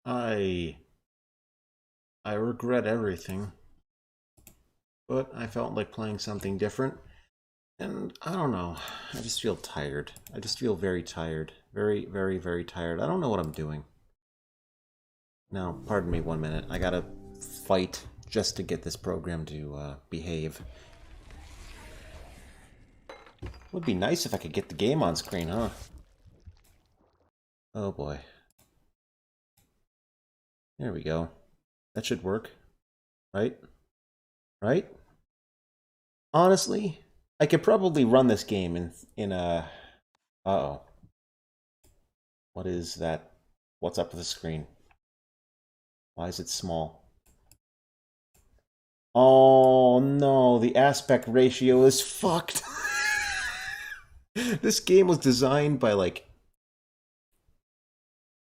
I regret everything, but I felt like playing something different, and I don't know. I just feel tired. I just feel very tired. Very, very, very tired. I don't know what I'm doing. Now, pardon me 1 minute. I gotta fight just to get this program to behave. Would be nice if I could get the game on screen, huh? Oh boy. There we go. That should work. Right? Right? Honestly, I could probably run this game in a... Uh-oh. What is that? What's up with the screen? Why is it small? Oh no, the aspect ratio is fucked. This game was designed by, like,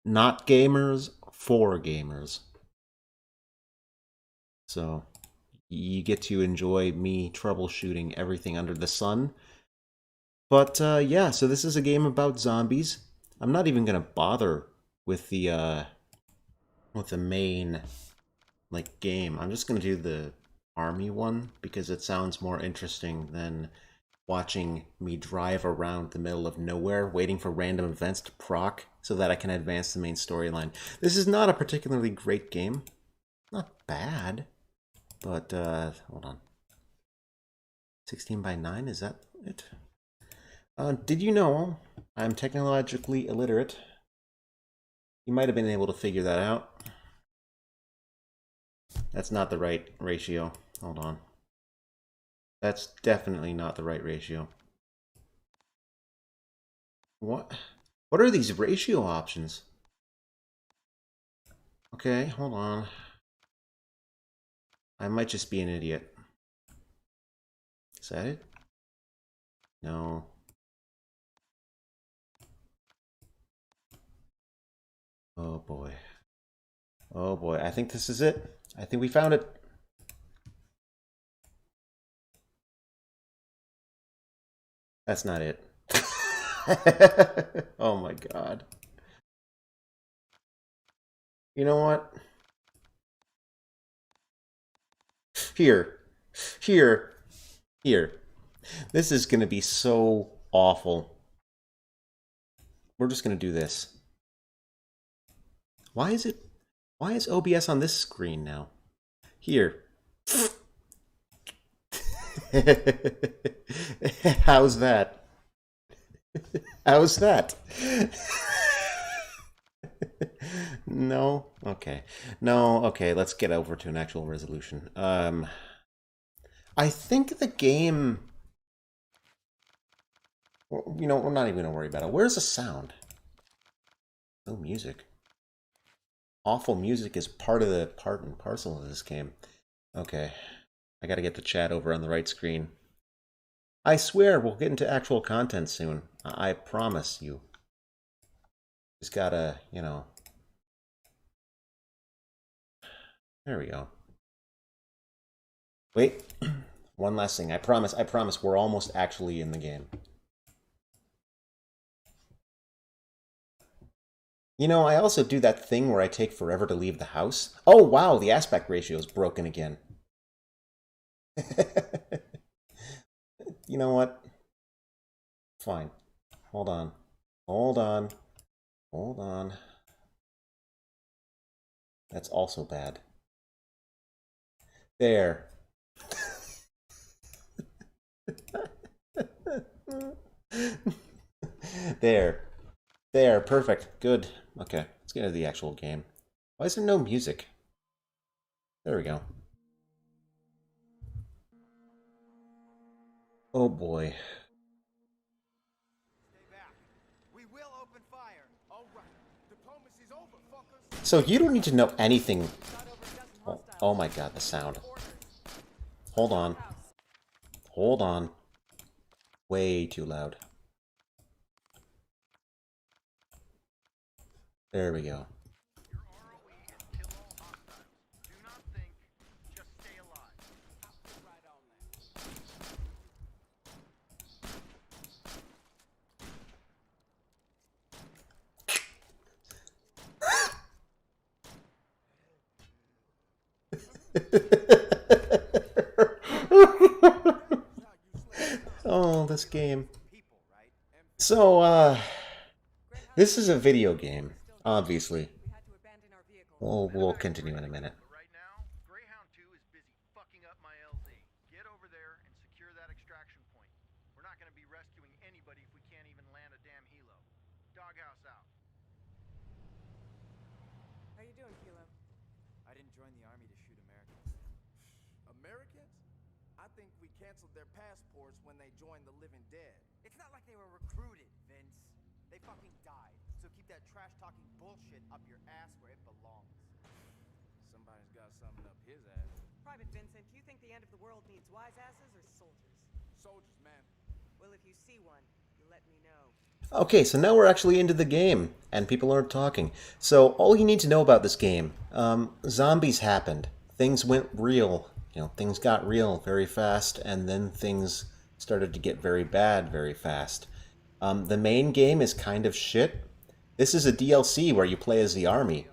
not gamers for gamers. So, you get to enjoy me troubleshooting everything under the sun. But, yeah, so this is a game about zombies. I'm not even gonna bother with the main, like, game. I'm just gonna do the army one because it sounds more interesting than watching me drive around the middle of nowhere waiting for random events to proc so that I can advance the main storyline. This is not a particularly great game. Not bad. But, hold on. 16 by 9, is that it? Did you know I'm technologically illiterate? You might have been able to figure that out. That's not the right ratio. Hold on. That's definitely not the right ratio. What? What are these ratio options? Okay, hold on. I might just be an idiot. Is that it? No. Oh boy. Oh boy. I think this is it. I think we found it. That's not it. Oh my god. You know what? Here. Here. Here. This is going to be so awful. We're just going to do this. Why is OBS on this screen now? Here. How's that? How's that? No? Okay. No, okay, let's get over to an actual resolution. I think the game... You know, we're not even going to worry about it. Where's the sound? No music. Awful music is part and parcel of this game. Okay. I gotta get the chat over on the right screen. I swear we'll get into actual content soon. I promise you. Just gotta, you know... There we go. Wait. One last thing. I promise, we're almost actually in the game. You know, I also do that thing where I take forever to leave the house. Oh, wow, the aspect ratio is broken again. You know what? Fine. Hold on. Hold on. Hold on. That's also bad. There. There. There. Perfect. Good. Okay. Let's get into the actual game. Why is there no music? There we go. Oh boy. So you don't need to know anything. Oh, oh my god, the sound. Hold on. Hold on. Way too loud. There we go. Oh, this game. So, this is a video game, obviously. We'll continue in a minute. Right now, Greyhound 2 is busy fucking up my LZ. Get over there and secure that extraction point. We're not going to be rescuing anybody if we can't even land a damn helo. Doghouse out. How you doing, Kilo? I didn't join the army to shoot Americans. Americans? I think we canceled their passports when they joined the living dead. It's not like they were recruited, Vince. They fucking died. So keep that trash-talking bullshit up your ass where it belongs. Somebody's got something up his ass. Private Vincent, do you think the end of the world needs wise asses or soldiers? Soldiers, man. Well, if you see one, you let me know. Okay, so now we're actually into the game, and people aren't talking. So all you need to know about this game, zombies happened. Things went real. You know, things got real very fast, and then things started to get very bad very fast. The main game is kind of shit. This is a DLC where you play as the army.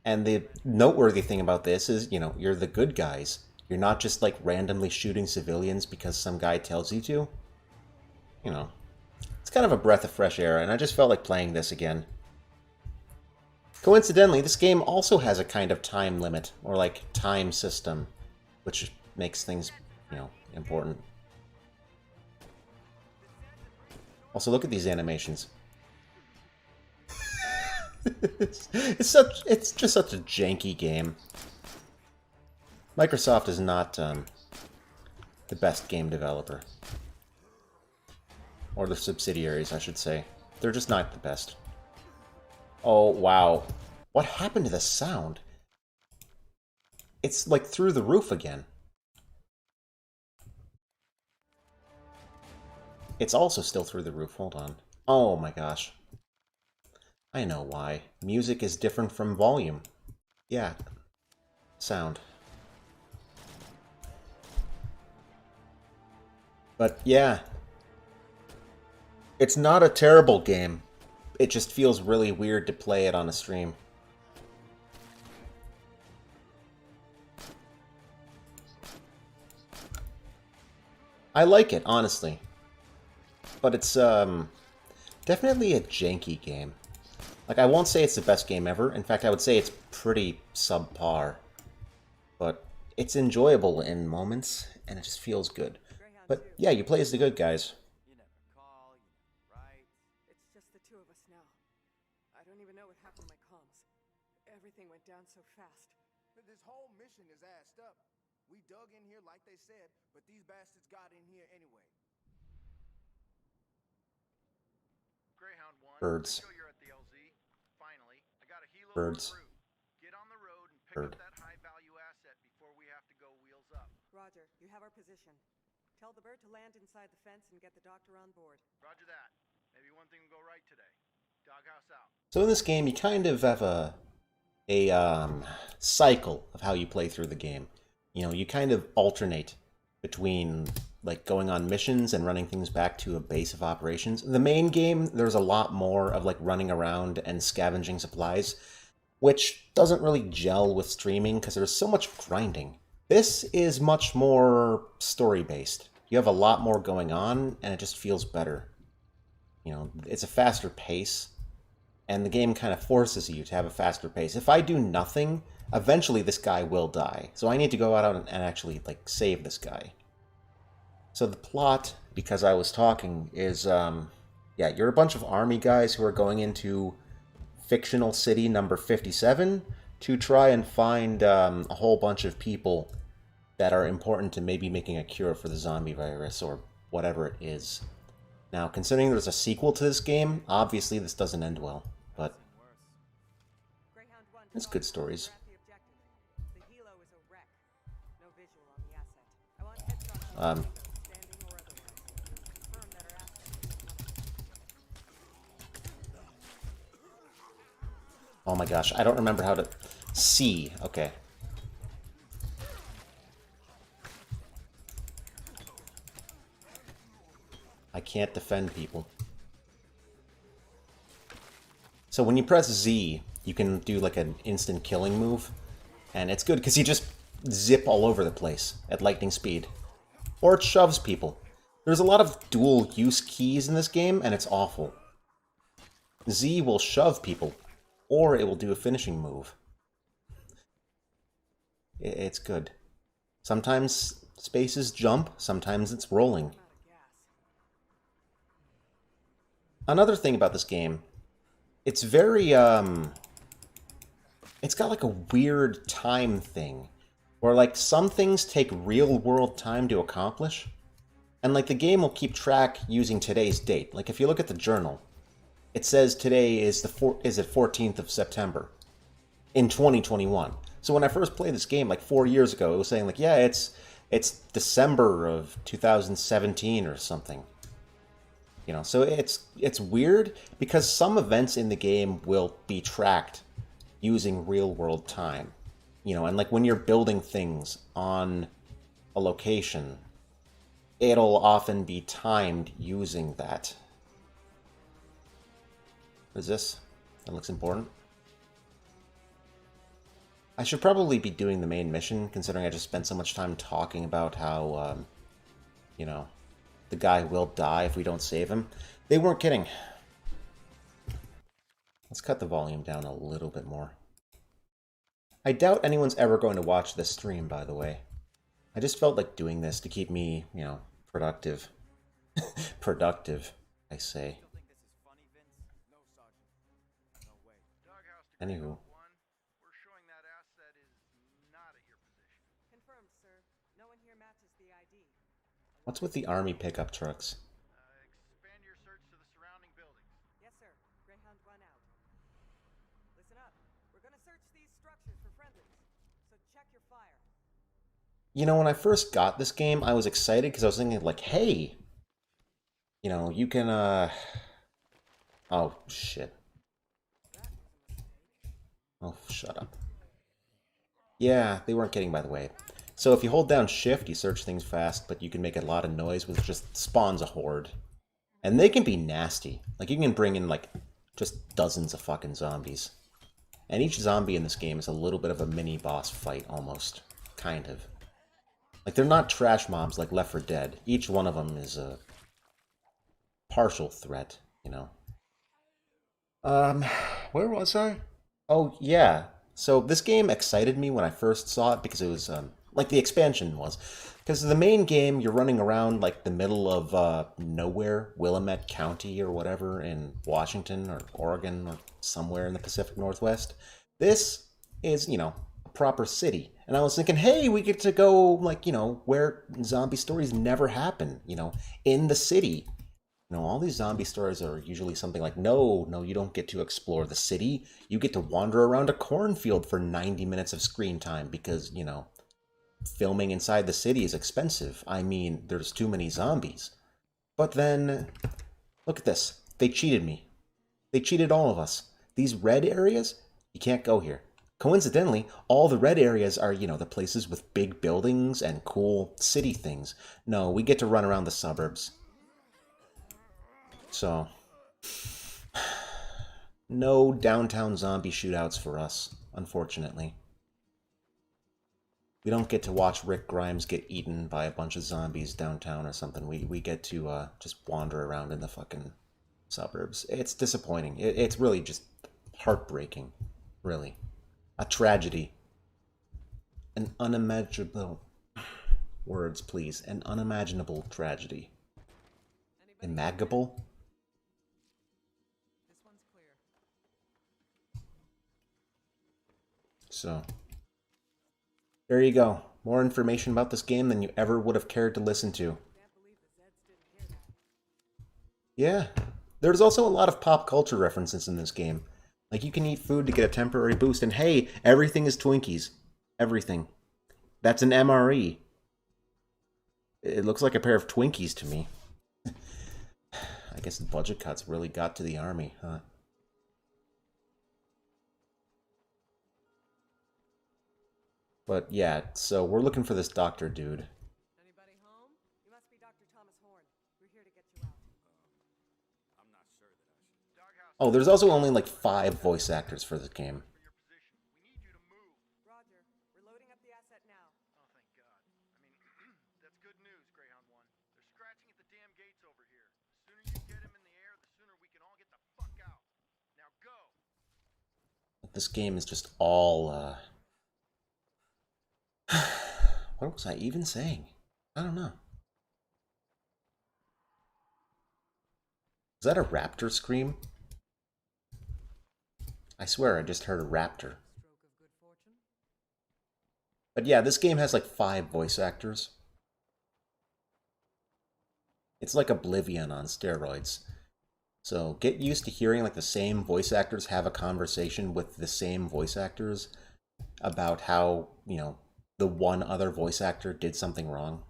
And the noteworthy thing about this is, you know, you're the good guys. You're not just, like, randomly shooting civilians because some guy tells you to. You know, it's kind of a breath of fresh air, and I just felt like playing this again. Coincidentally, this game also has a kind of time limit, or, like, time system, which makes things, you know, important. Also, look at these animations. It's just such a janky game. Microsoft is not the best game developer. Or the subsidiaries, I should say. They're just not the best. Oh, wow. What happened to the sound? It's like through the roof again. It's also still through the roof. Hold on. Oh my gosh. I know why. Music is different from volume. Yeah. Sound. But yeah. It's not a terrible game. It just feels really weird to play it on a stream. I like it, honestly. But it's definitely a janky game. Like, I won't say it's the best game ever. In fact, I would say it's pretty subpar. But it's enjoyable in moments, and it just feels good. But yeah, you play as the good guys. You never call, you never write. It's just the two of us now. I don't even know what happened to my comms. Everything went down so fast. This whole mission is assed up. We dug in here like they said, but these bastards got in here anyway. Greyhound 1. Birds. Show you're at the LZ. Finally, I got a helo Birds. en route. Get on the road and pick Bird. up that high-value asset before we have to go wheels up. Roger, you have our position. Tell the bird to land inside the fence and get the doctor on board. Roger that. Maybe one thing will go right today. Doghouse out. So in this game, you kind of have a cycle of how you play through the game. You know, you kind of alternate between, like, going on missions and running things back to a base of operations. In the main game, there's a lot more of, like, running around and scavenging supplies, which doesn't really gel with streaming because there's so much grinding. This is much more story-based. You have a lot more going on, and it just feels better. You know, it's a faster pace, and the game kind of forces you to have a faster pace. If I do nothing, eventually this guy will die. So I need to go out and actually, like, save this guy. So the plot, because I was talking, is, yeah, you're a bunch of army guys who are going into fictional city number 57 to try and find a whole bunch of people that are important to maybe making a cure for the zombie virus or whatever it is. Now, considering there's a sequel to this game, obviously this doesn't end well, but Greyhound 1 it's good stories. the objective. The helo is a wreck. No visual on the asset. I want headshots standing or otherwise. Confirm that our asset. Oh my gosh, I don't remember how to... see. Okay. I can't defend people. So when you press Z, you can do like an instant killing move. And it's good because you just zip all over the place at lightning speed. Or it shoves people. There's a lot of dual-use keys in this game, and it's awful. Z will shove people, or it will do a finishing move. It's good. Sometimes spaces jump, sometimes it's rolling. Another thing about this game, it's very, it's got like a weird time thing, where like some things take real-world time to accomplish, and like the game will keep track using today's date. Like if you look at the journal, it says today is the 14th of September in 2021. So when I first played this game like 4 years ago, it was saying like, yeah, it's December of 2017 or something. You know, so it's weird because some events in the game will be tracked using real-world time. You know, and like when you're building things on a location, it'll often be timed using that. What is this? That looks important. I should probably be doing the main mission, considering I just spent so much time talking about how, you know, the guy will die if we don't save him. They weren't kidding. Let's cut the volume down a little bit more. I doubt anyone's ever going to watch this stream, by the way. I just felt like doing this to keep me, you know, productive. Productive, I say. Anywho. We're showing that asset is not at your position. Confirmed, sir. No one here matches the ID. What's with the army pickup trucks? Expand your search to the surrounding buildings. Yes, sir. Greyhound 1 out. Listen up. We're gonna search these structures for friendlies. So check your fire. You know, when I first got this game, I was excited because I was thinking like, hey, you know, you can, oh, shit. Oh, shut up. Yeah, they weren't kidding, by the way. So if you hold down shift, you search things fast, but you can make a lot of noise, which just spawns a horde. And they can be nasty. Like, you can bring in, like, just dozens of fucking zombies. And each zombie in this game is a little bit of a mini-boss fight, almost. Kind of. Like, they're not trash mobs like Left 4 Dead. Each one of them is a partial threat, you know. Where was I? Oh, yeah. So this game excited me when I first saw it because it was, like the expansion was. Because the main game, you're running around like the middle of nowhere, Willamette County or whatever in Washington or Oregon or somewhere in the Pacific Northwest. This is, you know, a proper city. And I was thinking, hey, we get to go, like, you know, where zombie stories never happen, you know, in the city. You know, all these zombie stories are usually something like, no, you don't get to explore the city. You get to wander around a cornfield for 90 minutes of screen time because, you know, filming inside the city is expensive. I mean, there's too many zombies. But then, look at this. They cheated me. They cheated all of us. These red areas, you can't go here. Coincidentally, all the red areas are, you know, the places with big buildings and cool city things. No, we get to run around the suburbs. So, no downtown zombie shootouts for us, unfortunately. We don't get to watch Rick Grimes get eaten by a bunch of zombies downtown or something. We get to just wander around in the fucking suburbs. It's disappointing. It's really just heartbreaking, really. A tragedy. An unimaginable... Words, please. An unimaginable tragedy. Imagable? So, there you go. More information about this game than you ever would have cared to listen to. Yeah. There's also a lot of pop culture references in this game. Like, you can eat food to get a temporary boost, and hey, everything is Twinkies. Everything. That's an MRE. It looks like a pair of Twinkies to me. I guess the budget cuts really got to the army, huh? But yeah, so we're looking for this doctor dude. Anybody home? You must be Dr. Thomas Horn. We're here to get you out. I'm not sure that I should. Oh, there's also only like 5 voice actors for this game. For your position, we need you to move. Roger. We're loading up the asset asset now. Oh, thank God. I mean, that's good news, Greyhound 1. They're scratching at the damn gates over here. The sooner you get him in the air, the sooner we can all get the fuck out. Now go! This game is just all, what was I even saying? I don't know. Is that a raptor scream? I swear I just heard a raptor. Stroke of good fortune. But yeah, this game has like 5 voice actors. It's like Oblivion on steroids. So get used to hearing like the same voice actors have a conversation with the same voice actors about how, you know, the one other voice actor did something wrong.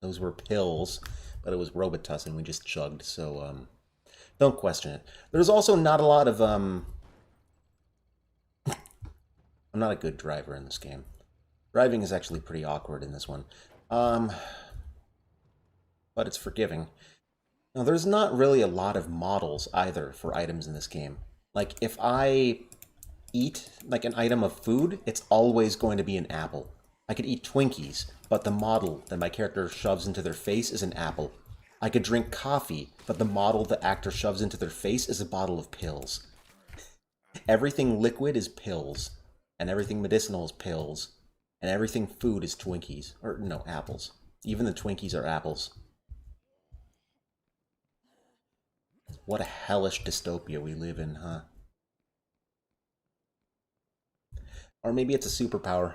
Those were pills, but it was Robitussin we just chugged, so don't question it. There's also not a lot of I'm not a good driver in this game. Driving is actually pretty awkward in this one. But it's forgiving. Now, there's not really a lot of models either for items in this game. Like, if I eat, like, an item of food, it's always going to be an apple. I could eat Twinkies, but the model that my character shoves into their face is an apple. I could drink coffee, but the model the actor shoves into their face is a bottle of pills. Everything liquid is pills, and everything medicinal is pills, and everything food is Twinkies. Or, no, apples. Even the Twinkies are apples. What a hellish dystopia we live in, huh? Or maybe it's a superpower.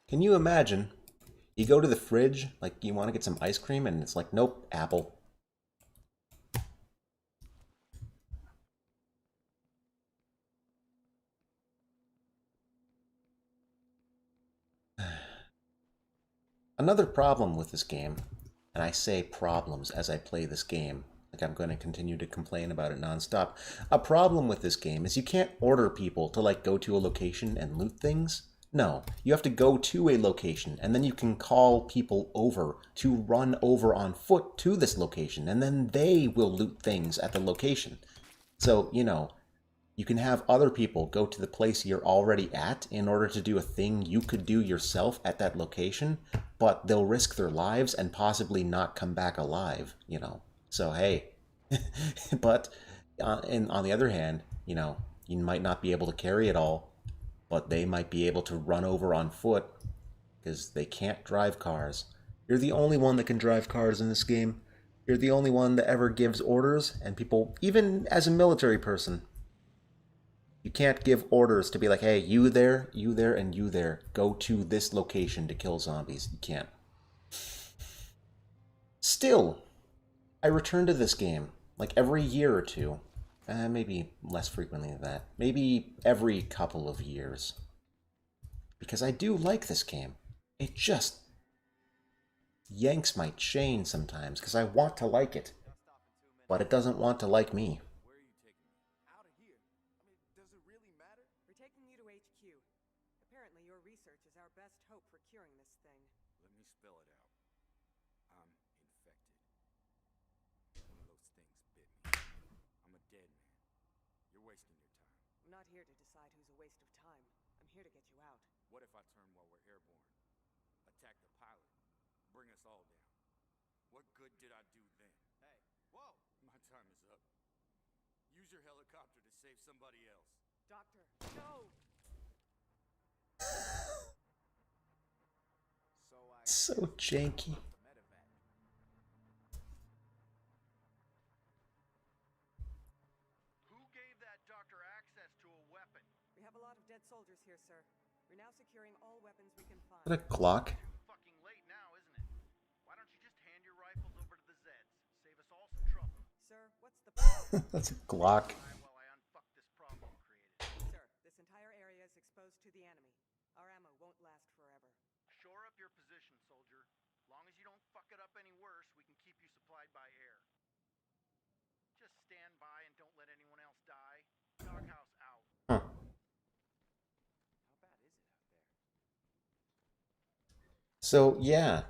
Can you imagine? You go to the fridge, like you want to get some ice cream, and it's like, nope, apple. Another problem with this game, and I say problems as I play this game, like I'm going to continue to complain about it nonstop. A problem with this game is you can't order people to like go to a location and loot things. No, you have to go to a location, and then you can call people over to run over on foot to this location, and then they will loot things at the location. So, you know, you can have other people go to the place you're already at in order to do a thing you could do yourself at that location, but they'll risk their lives and possibly not come back alive, you know. So, hey. But on the other hand, you know, you might not be able to carry it all, but they might be able to run over on foot because they can't drive cars. You're the only one that can drive cars in this game. You're the only one that ever gives orders, and people, even as a military person, you can't give orders to be like, hey, you there, and you there, go to this location to kill zombies. You can't. Still, I return to this game like every year or two. Maybe less frequently than that. Maybe every couple of years. Because I do like this game. It just yanks my chain sometimes because I want to like it. But it doesn't want to like me. Where are you taking me? Out of here. I mean, does it really matter? We're taking you to HQ. Apparently your research is our best hope for curing this thing. Let me spell it out. I'm infected. One of those things bit me. I'm a dead man. You're wasting your time. I'm not here to decide who's a waste of time. I'm here to get you out. What if I turn while we're airborne? Attack the pilot. Bring us all down. What good did I do then? Hey, whoa! My time is up. Use your helicopter to save somebody else. Doctor, no! So janky. Medevac. Who gave that doctor access to a weapon? We have a lot of dead soldiers here, sir. We're now securing all weapons we can find. Is that a Glock? Too fucking late now, isn't it? Why don't you just hand your rifles over to the Zeds? Save us all some trouble. Sir, what's the That's a Glock. While I unfuck this problem created. Sir, this entire area is exposed to the enemy. Our ammo won't last forever. Shore up your position, soldier. Long as you don't fuck it up any worse, we can keep you supplied by air. Just stand by and don't let anyone else die. Doghouse out. Huh. How bad is it out there? So, yeah.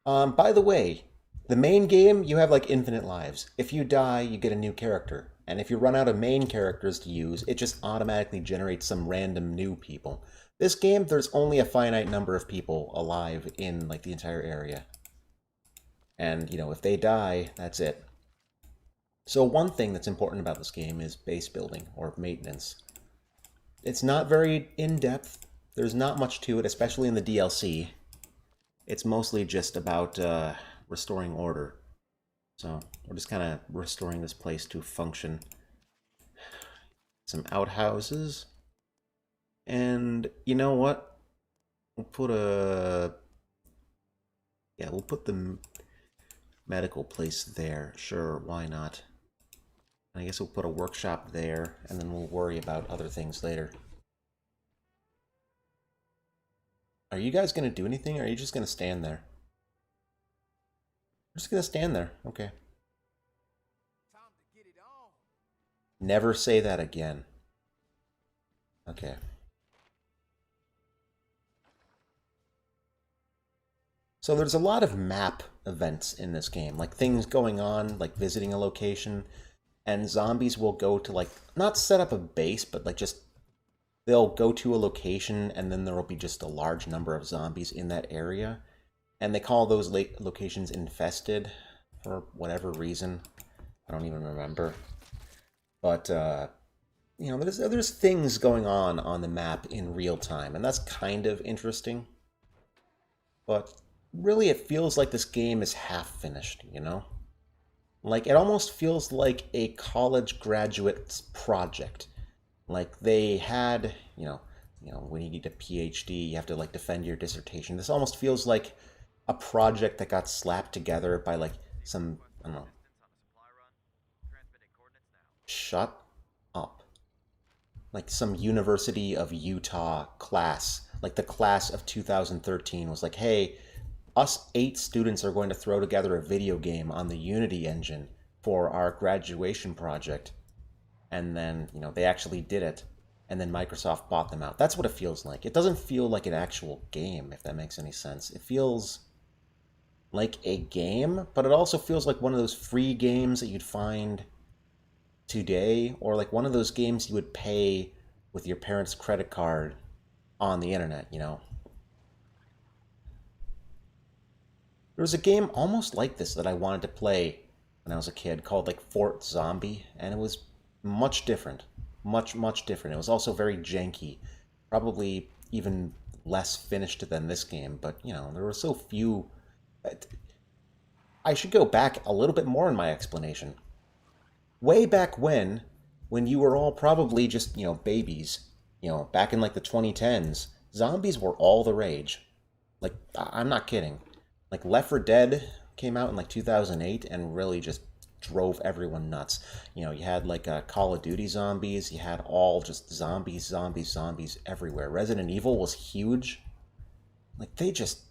By the way, the main game, you have like infinite lives. If you die, you get a new character. And if you run out of main characters to use, it just automatically generates some random new people. This game, there's only a finite number of people alive in like the entire area. And, you know, if they die, that's it. So one thing that's important about this game is base building, or maintenance. It's not very in-depth. There's not much to it, especially in the DLC. It's mostly just about restoring order. So we're just kind of restoring this place to function. Some outhouses. And you know what? We'll put a... Yeah, we'll put the medical place there. Sure, why not? I guess we'll put a workshop there, and then we'll worry about other things later. Are you guys going to do anything, or are you just going to stand there? I'm just going to stand there. Okay. Time to get it on. Never say that again. Okay. So there's a lot of map events in this game, like things going on, like visiting a location, and zombies will go to, like, not set up a base, but like just, they'll go to a location and then there will be just a large number of zombies in that area. And they call those locations infested for whatever reason. I don't even remember. But, you know, there's things going on the map in real time, and that's kind of interesting. But really, it feels like this game is half finished, you know? Like, it almost feels like a college graduate's project. Like, they had, you know, when you need a PhD, you have to, like, defend your dissertation. This almost feels like a project that got slapped together by, like, some, I don't know. Shut up. Like, some University of Utah class. Like, the class of 2013 was like, hey, us 8 students are going to throw together a video game on the Unity engine for our graduation project. And then, you know, they actually did it. And then Microsoft bought them out. That's what it feels like. It doesn't feel like an actual game, if that makes any sense. It feels like a game, but it also feels like one of those free games that you'd find today, or like one of those games you would pay with your parents' credit card on the internet, you know? There was a game almost like this that I wanted to play when I was a kid called like Fort Zombie, and it was much different. Much different. It was also very janky. Probably even less finished than this game, but you know, there were so few. I should go back a little bit more in my explanation. Way back when you were all probably just, you know, babies, you know, back in like the 2010s, zombies were all the rage. Like, I'm not kidding. Like, Left 4 Dead came out in like 2008 and really just drove everyone nuts. You know, you had like Call of Duty zombies, you had all just zombies everywhere. Resident Evil was huge. Like, they just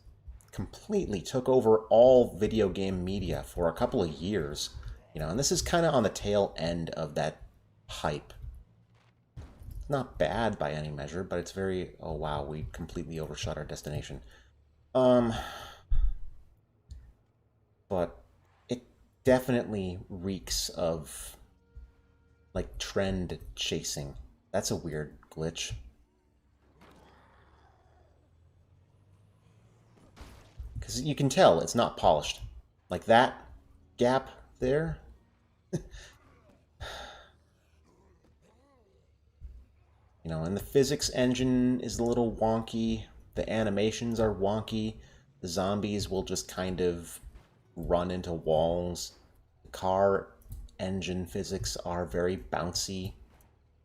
completely took over all video game media for a couple of years. You know, and this is kind of on the tail end of that hype. It's not bad by any measure, but it's very, oh wow, we completely overshot our destination. But it definitely reeks of, like, trend chasing. That's a weird glitch. Because you can tell it's not polished. Like, that gap there. You know, and the physics engine is a little wonky. The animations are wonky. The zombies will just kind of run into walls. The car engine physics are very bouncy.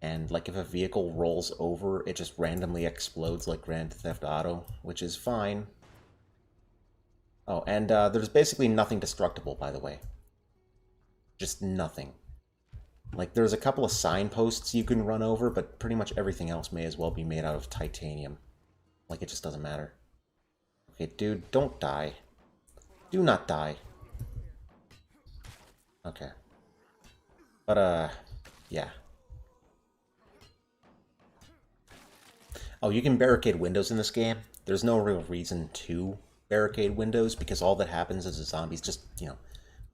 And, like, if a vehicle rolls over, it just randomly explodes like Grand Theft Auto, which is fine. Oh, and there's basically nothing destructible, by the way. Just nothing. Like, there's a couple of signposts you can run over, but pretty much everything else may as well be made out of titanium. Like, it just doesn't matter. Okay, dude, don't die. Do not die. Okay. But, yeah. Oh, you can barricade windows in this game. There's no real reason to barricade windows, because all that happens is the zombies just, you know,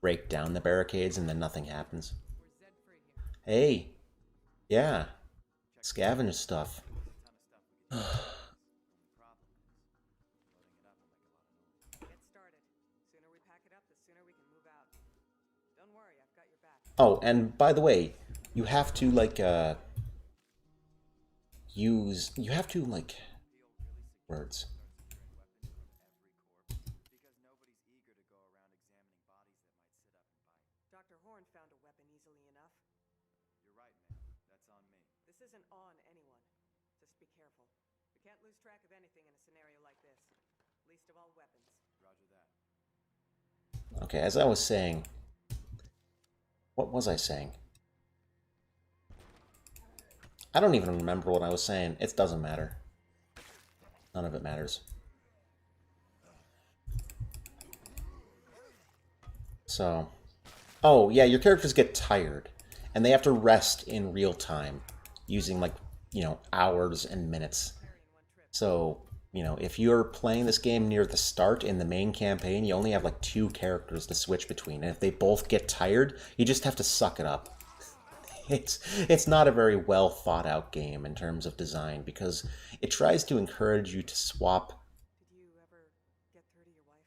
break down the barricades and then nothing happens. Hey, yeah, scavenge stuff. Get started. Sooner we pack it up, the sooner we can move out. Don't worry, I've got your back. Oh, and by the way, you have to like you have to like words. Dr. Horn found a weapon easily enough. You're right, ma'am. That's on me. This isn't on anyone. Just be careful. We can't lose track of anything in a scenario like this. Least of all weapons. Roger that. Okay, as I was saying, what was I saying? I don't even remember what I was saying. It doesn't matter. None of it matters. So, oh yeah, your characters get tired, and they have to rest in real time, using like, hours and minutes. So, if you're playing this game near the start in the main campaign, you only have like 2 characters to switch between, and if they both get tired, you just have to suck it up. It's not a very well thought out game in terms of design because it tries to encourage you to swap. Did you ever get through to your wife?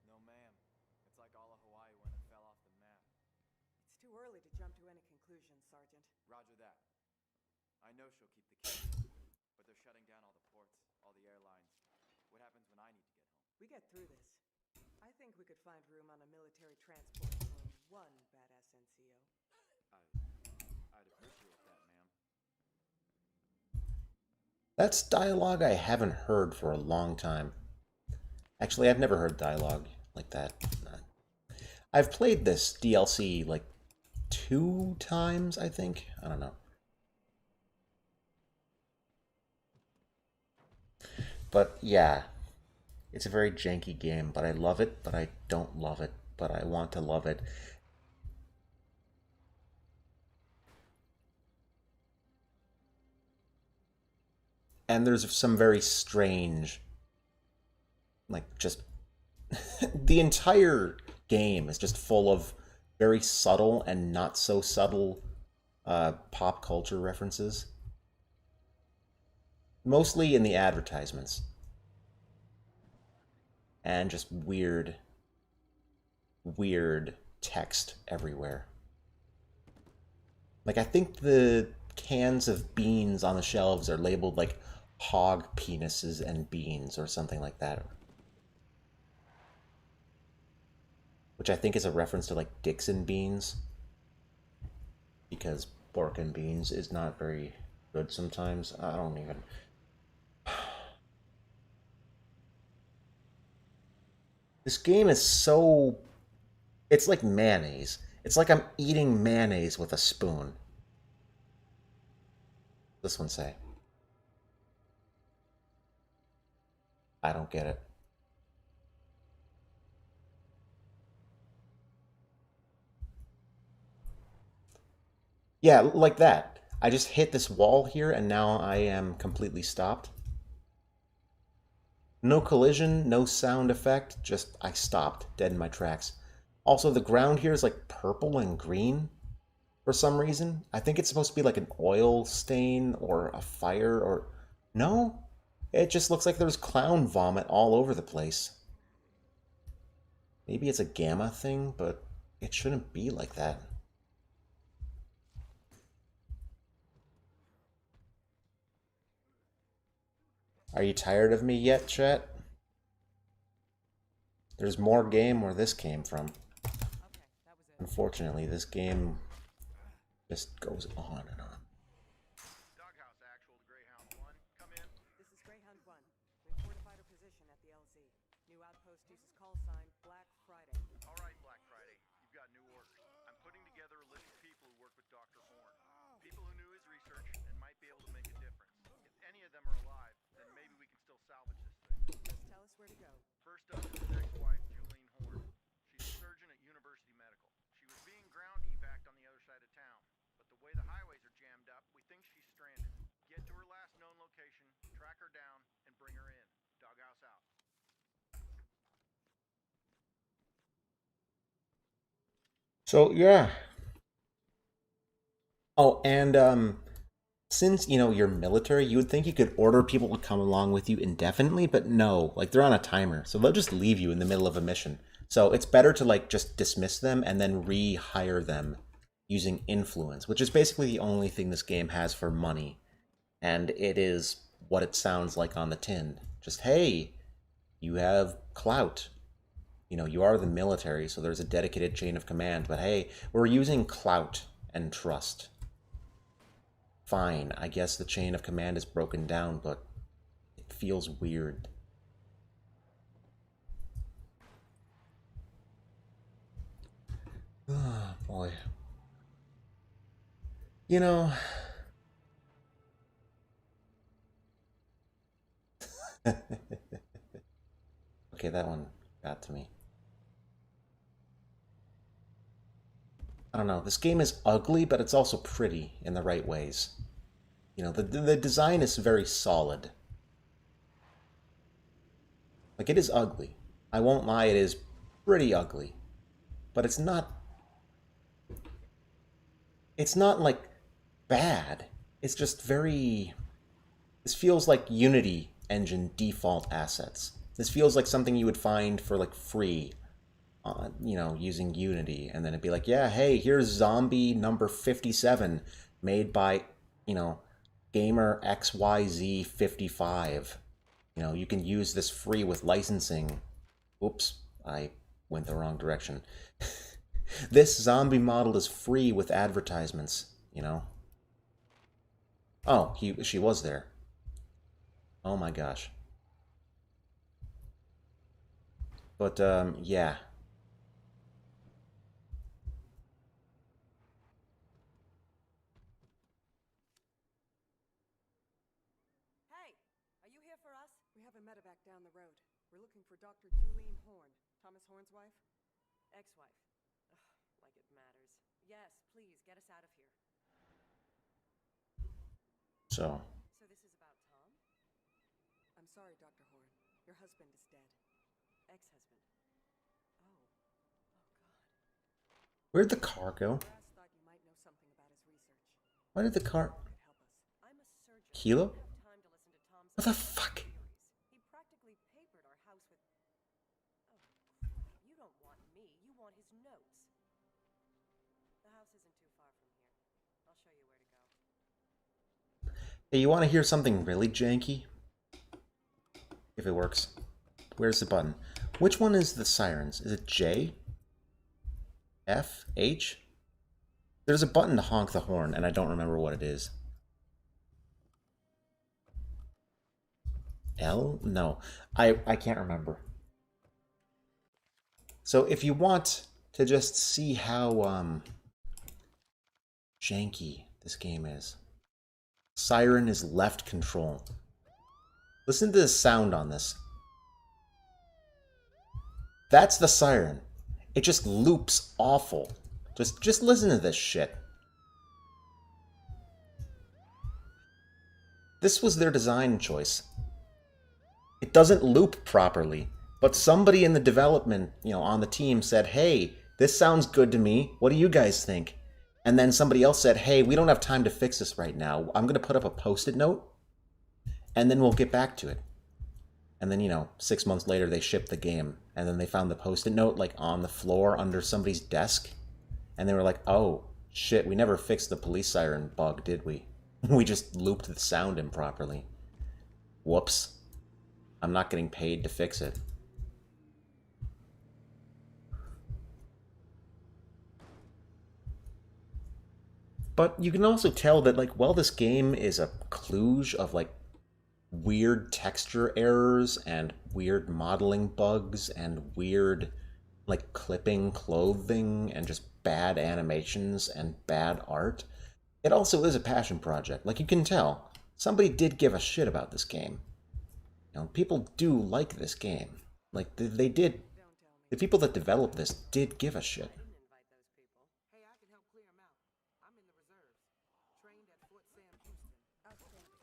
No, ma'am. It's like all of Hawaii when it fell off the map. It's too early to jump to any conclusions, Sergeant. Roger that. I know she'll keep the keys, but they're shutting down all the ports, all the airlines. What happens when I need to get home? We get through this. I think we could find room on a military transport for one badass NCO. I'd appreciate that, ma'am. That's dialogue I haven't heard for a long time. Actually, I've never heard dialogue like that. I've played this DLC like 2 times, I think. I don't know. But yeah, it's a very janky game, but I love it, but I don't love it, but I want to love it. And there's some very strange, like, just the entire game is just full of very subtle and not so subtle pop culture references. Mostly in the advertisements. And just weird text everywhere. Like, I think the cans of beans on the shelves are labeled like hog penises and beans or something like that. Which I think is a reference to like Dixon beans. Because pork and beans is not very good sometimes. I don't even... This game is so... It's like mayonnaise. It's like I'm eating mayonnaise with a spoon. This one say. I don't get it. Yeah, like that. I just hit this wall here and now I am completely stopped. No collision, no sound effect, just I stopped dead in my tracks. Also, the ground here is like purple and green for some reason. I think it's supposed to be like an oil stain or a fire or... No? It just looks like there's clown vomit all over the place. Maybe it's a gamma thing, but it shouldn't be like that. Are you tired of me yet, chat? There's more game where this came from. Okay, that was it. Unfortunately, this game just goes on and on. Doghouse actual to Greyhound 1. Come in. This is Greyhound 1. We've fortified our position at the LZ. New outpost uses call sign Black Friday. All right, Black Friday. You've got new orders. I'm putting together a list of people who work with Dr. Horn. People who knew his research and might be able to make a difference. If any of them are alive, then maybe we can still salvage this thing. Just tell us where to go. First up is his ex-wife, Julian Horn. She's a surgeon at University Medical. She was being ground evac'd on the other side of town, but the way the highways are jammed up, we think she's stranded. Get to her last known location, track her down, and bring her in. Doghouse out. So, yeah. Oh, and since you're military, you would think you could order people to come along with you indefinitely, but no, like they're on a timer, so they'll just leave you in the middle of a mission. So it's better to like just dismiss them and then rehire them using influence, which is basically the only thing this game has for money. And it is what it sounds like on the tin. Just, hey, you have clout. You are the military, so there's a dedicated chain of command, but hey, we're using clout and trust. Fine, I guess the chain of command is broken down, but it feels weird. Oh, boy. You know... Okay, that one got to me. I don't know, this game is ugly, but it's also pretty in the right ways. The design is very solid. Like, it is ugly. I won't lie, it is pretty ugly. But it's not... It's not, like, bad. It's just very... This feels like Unity engine default assets. This feels like something you would find for, like, free, using Unity. And then it'd be like, yeah, hey, here's zombie number 57, made by, gamer XYZ55. You can use this free with licensing. Oops, I went the wrong direction. This zombie model is free with advertisements. Oh, she was there. Oh my gosh. But, yeah. Hey, are you here for us? We have a medevac down the road. We're looking for Dr. Julian Horn, Thomas Horn's wife. Ex-wife. Ugh, like it matters. Yes, please, get us out of here. So, So this is about Tom? I'm sorry, Dr. Horn. Your husband is dead. Ex-husband. Oh. Oh, God. where'd the car go? Brass thought you might know something about his research. Why did the car... You could help us. I'm a surgeon. Kilo? I don't have time to listen to Tom's What the fuck? theories. He practically papered our house with... Oh, crap. You don't want me. You want his notes. The house isn't too far from here. I'll show you where to go. Hey, you want to hear something really janky? If it works. Where's the button? Which one is the sirens? Is it J? F? H? There's a button to honk the horn, and I don't remember what it is. L? No. I can't remember. So if you want to just see how janky this game is, siren is left control. Listen to the sound on this. That's the siren. It just loops awful. Just listen to this shit. This was their design choice. It doesn't loop properly, but somebody in the development, on the team said, hey, this sounds good to me. What do you guys think? And then somebody else said, hey, we don't have time to fix this right now. I'm going to put up a post-it note, and then we'll get back to it. And then, 6 months later, they shipped the game. And then they found the post-it note, like, on the floor under somebody's desk. And they were like, oh, shit, we never fixed the police siren bug, did we? We just looped the sound improperly. Whoops. I'm not getting paid to fix it. But you can also tell that, like, while this game is a kludge of, like, weird texture errors and weird modeling bugs and weird, like, clipping clothing and just bad animations and bad art, it also is a passion project. Like, you can tell. Somebody did give a shit about this game. People do like this game. Like, they did. The people that developed this did give a shit. I didn't invite those people. Hey, I can help clear them out. I'm in the reserves. Trained at Fort Sam Houston. Outstanding.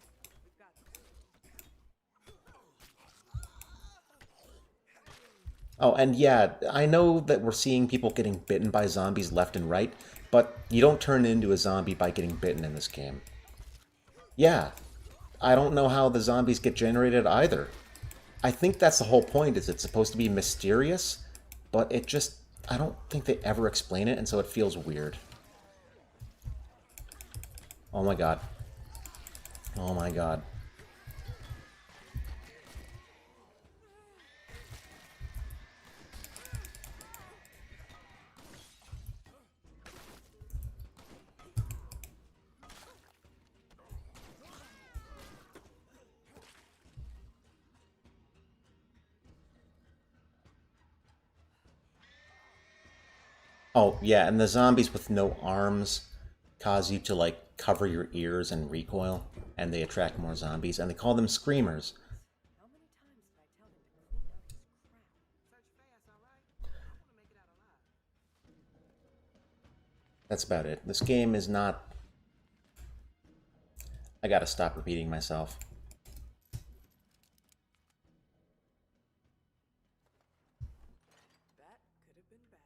We've got them. Oh, and yeah, I know that we're seeing people getting bitten by zombies left and right, but you don't turn into a zombie by getting bitten in this game. Yeah, I don't know how the zombies get generated either. I think that's the whole point, is it's supposed to be mysterious, but it just... I don't think they ever explain it, and so it feels weird. Oh my god. Oh my god. Oh, yeah, and the zombies with no arms cause you to, like, cover your ears and recoil, and they attract more zombies, and they call them screamers. How many times did I tell him to clean out his crap? Such fast, all right? I want to make it out alive. That's about it. This game is not... I gotta stop repeating myself. That could have been bad.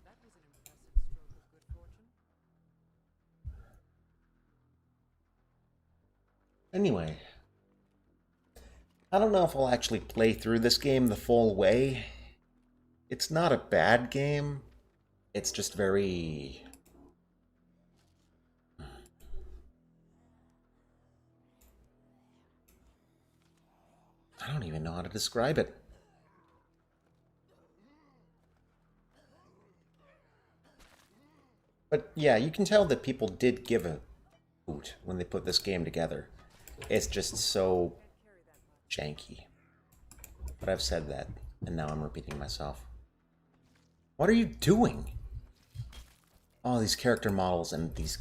That was an impressive stroke of good fortune. Anyway, I don't know if I'll actually play through this game the full way. It's not a bad game. It's just very... I don't even know how to describe it. But yeah, you can tell that people did give a hoot when they put this game together. It's just so janky. But I've said that, and now I'm repeating myself. What are you doing? All these character models and these...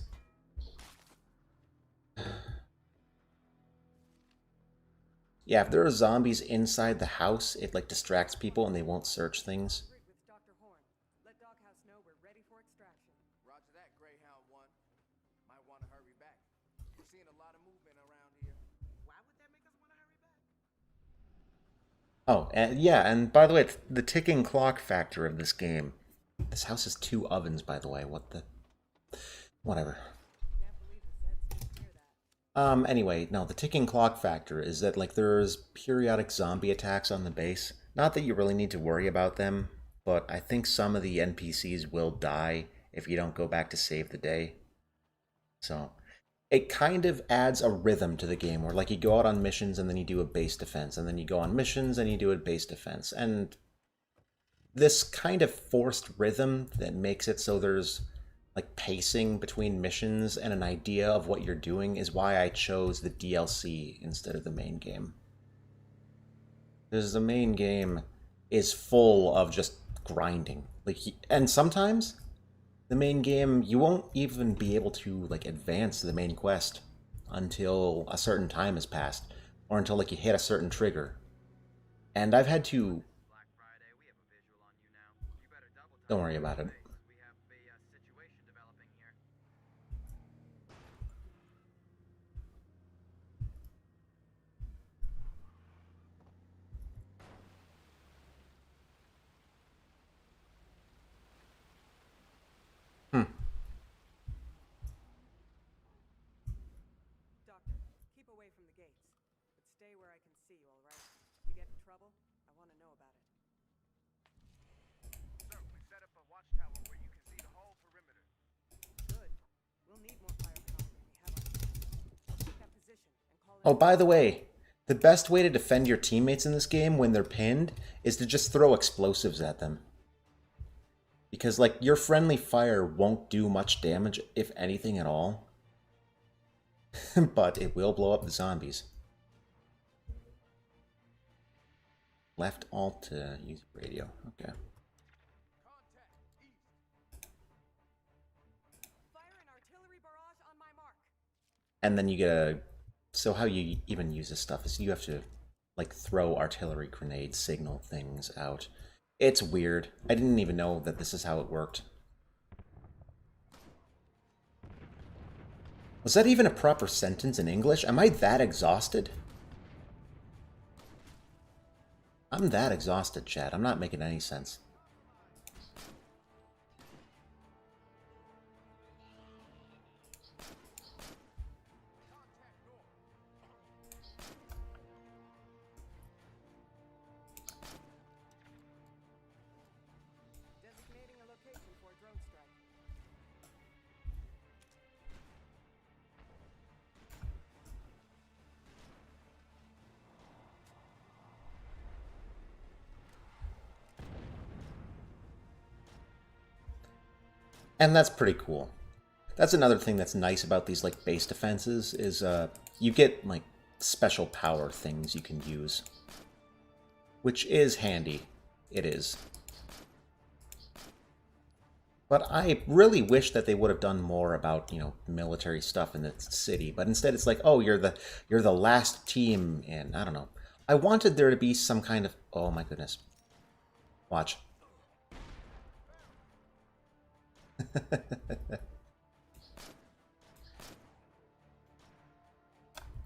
Yeah, if there are zombies inside the house, it like distracts people and they won't search things. Agreed with Dr. Horn. Let Doghouse know we're ready for extraction. Roger that, Greyhound 1. Might want to hurry back. We're seeing a lot of movement around here. Why would that make us want to hurry back? Oh, and yeah, and by the way, it's the ticking clock factor of this game. This house has 2 ovens, by the way. What the... Whatever. Can't believe the Zeds didn't hear that. Anyway, no, the ticking clock factor is that, like, there's periodic zombie attacks on the base. Not that you really need to worry about them, but I think some of the NPCs will die if you don't go back to save the day. So, it kind of adds a rhythm to the game where, like, you go out on missions and then you do a base defense, and then you go on missions and you do a base defense. And this kind of forced rhythm that makes it so there's like pacing between missions and an idea of what you're doing is why I chose the DLC instead of the main game. Because the main game is full of just grinding. Like, and sometimes the main game you won't even be able to like advance the main quest until a certain time has passed, or until like you hit a certain trigger. And I've had to... Black Friday, we have a visual on you now. You better double time Don't worry about it. things. We have a situation developing here. Hmm. Doctor, keep away from the gates. But stay where I can see you, all right? You get in trouble, I want to know about it. Sir, we set up a watchtower where you can see the whole perimeter. Good. We'll need more firepower than we have on hand. Take that position and call it... Oh, by the way, the best way to defend your teammates in this game when they're pinned is to just throw explosives at them. Because, like, your friendly fire won't do much damage, if anything at all. But it will blow up the zombies. Left alt to use radio. Okay. Fire an artillery barrage on my mark. And then you get a... So how you even use this stuff is you have to, like, throw artillery grenade signal things out. It's weird. I didn't even know that this is how it worked. Was that even a proper sentence in English? Am I that exhausted? I'm that exhausted, Chad. I'm not making any sense. Designating a location for a drone strike. And that's pretty cool. That's another thing that's nice about these like base defenses is you get like special power things you can use, which is handy. It is. But I really wish that they would have done more about, you know, military stuff in the city. But instead it's like, oh, you're the last team in, I don't know. I wanted there to be some kind of, oh my goodness. Watch.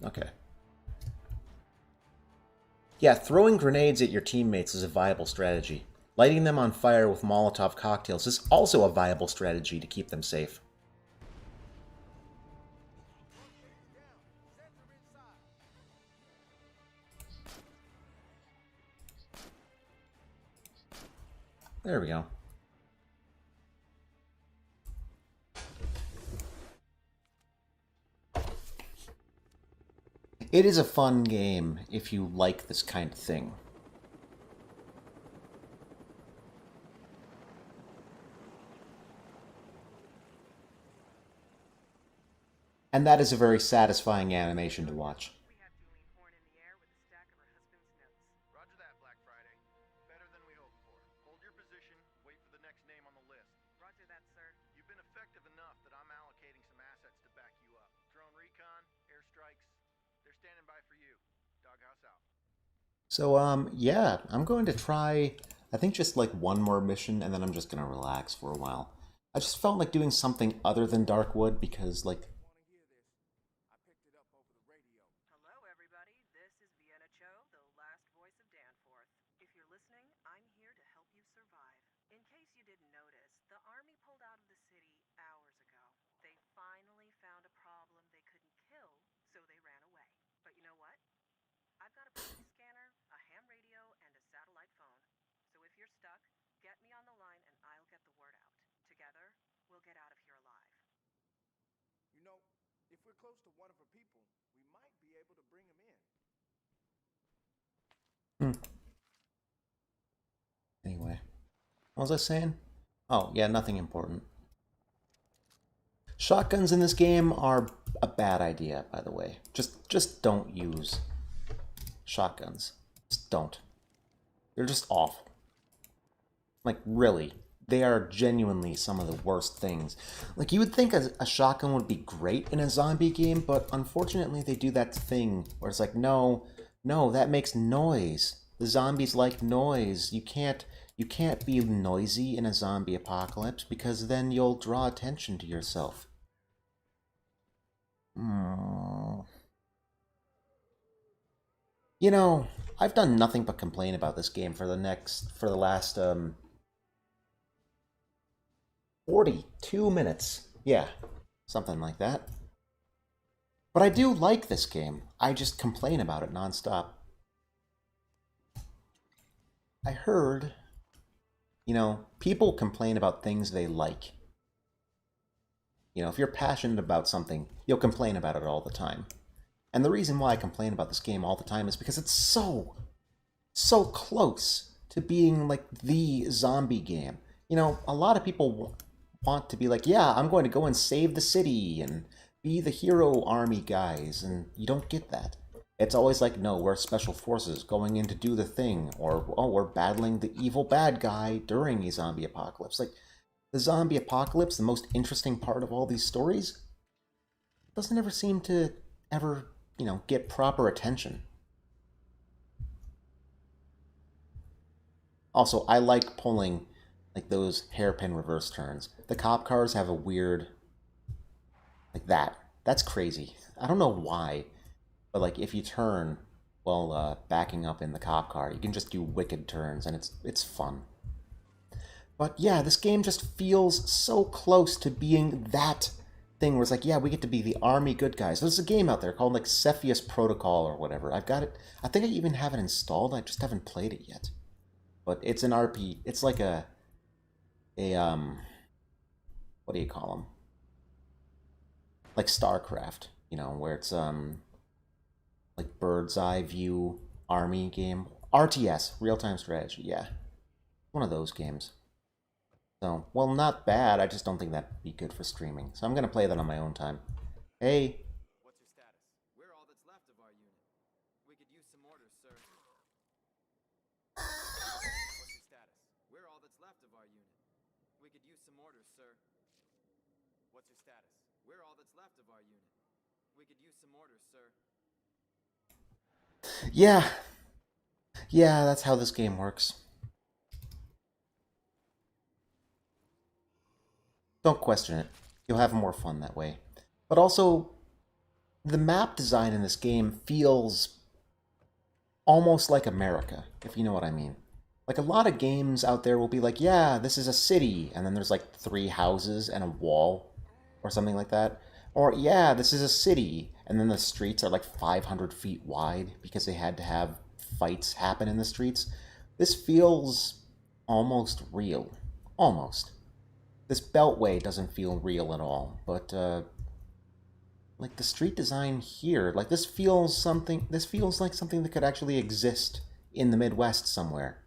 Okay. Yeah, throwing grenades at your teammates is a viable strategy. Lighting them on fire with Molotov cocktails is also a viable strategy to keep them safe. There we go. It is a fun game if you like this kind of thing. And that is a very satisfying animation to watch. We have Julie Horn in the air with a stack of her husband's notes. Roger that, Black Friday. Better than we hoped for. Hold your position, wait for the next name on the list. Roger that, sir. You've been effective enough that I'm allocating some assets to back you up. Drone recon, airstrikes, they're standing by for you. Doghouse out. So, yeah, I'm going to try, I think just like one more mission, and then I'm just going to relax for a while. I just felt like doing something other than Darkwood because, like, Want to hear this? I picked it up over the radio. Hello, everybody. This is Vienna Cho, the last voice of Danforth. If you're listening, I'm here to help you survive. In case you didn't notice, the army pulled out of the city hours ago. They finally found a problem they couldn't kill, so they ran away. But you know what? I've got a police scanner, a ham radio, and a satellite phone. So if you're stuck, get me on the line and I'll get the word out. Together, we'll get out of here alive. You know, if we're close to one of her people, we might be able to bring him in. anyway. What was I saying? Oh, yeah, nothing important. Shotguns in this game are a bad idea, by the way. Just don't use shotguns. Just don't. They're just awful. Like, really. They are genuinely some of the worst things. Like, you would think a shotgun would be great in a zombie game, but unfortunately they do that thing where it's like, no, that makes noise. The zombies like noise. You can't be noisy in a zombie apocalypse because then you'll draw attention to yourself. You know, I've done nothing but complain about this game for the last 42 minutes. Yeah, something like that. But I do like this game. I just complain about it nonstop. I heard, you know, people complain about things they like. You know, if you're passionate about something, you'll complain about it all the time. And the reason why I complain about this game all the time is because it's so close to being like the zombie game. You know, a lot of people want to be like, yeah, I'm going to go and save the city and be the hero army guys, and you don't get that. It's always like, no, we're special forces going in to do the thing, or, oh, we're battling the evil bad guy during a zombie apocalypse. Like, the zombie apocalypse, the most interesting part of all these stories, doesn't ever seem to ever, you know, get proper attention. Also, I like pulling like those hairpin reverse turns. The cop cars have a weird, like that. That's crazy. I don't know why, but like if you turn, while backing up in the cop car. You can just do wicked turns, and it's fun. But yeah, this game just feels so close to being that thing where it's like, yeah, we get to be the army good guys. There's a game out there called like Cepheus Protocol or whatever. I've got it. I think I even have it installed. I just haven't played it yet. But it's an RP. It's like a what do you call them? Like StarCraft, where it's like bird's eye view army game. RTS, real time strategy. Yeah, one of those games. So, well, not bad. I just don't think that'd be good for streaming. So I'm gonna play that on my own time. Hey, What's your status? We're all that's left of our unit. We could use some orders, sir. What's your status? We're all that's left of our unit. We could use some orders, sir. What's your status? We're all that's left of our unit. We could use some orders, sir. yeah, yeah, that's how this game works. Don't question it. You'll have more fun that way. But also, the map design in this game feels almost like America, if you know what I mean. Like a lot of games out there will be like, yeah, this is a city, and then there's like 3 houses and a wall, or something like that. Or, yeah, this is a city, and then the streets are like 500 feet wide because they had to have fights happen in the streets. This feels almost real. Almost. This beltway doesn't feel real at all, but like the street design here, like this feels like something that could actually exist in the Midwest somewhere.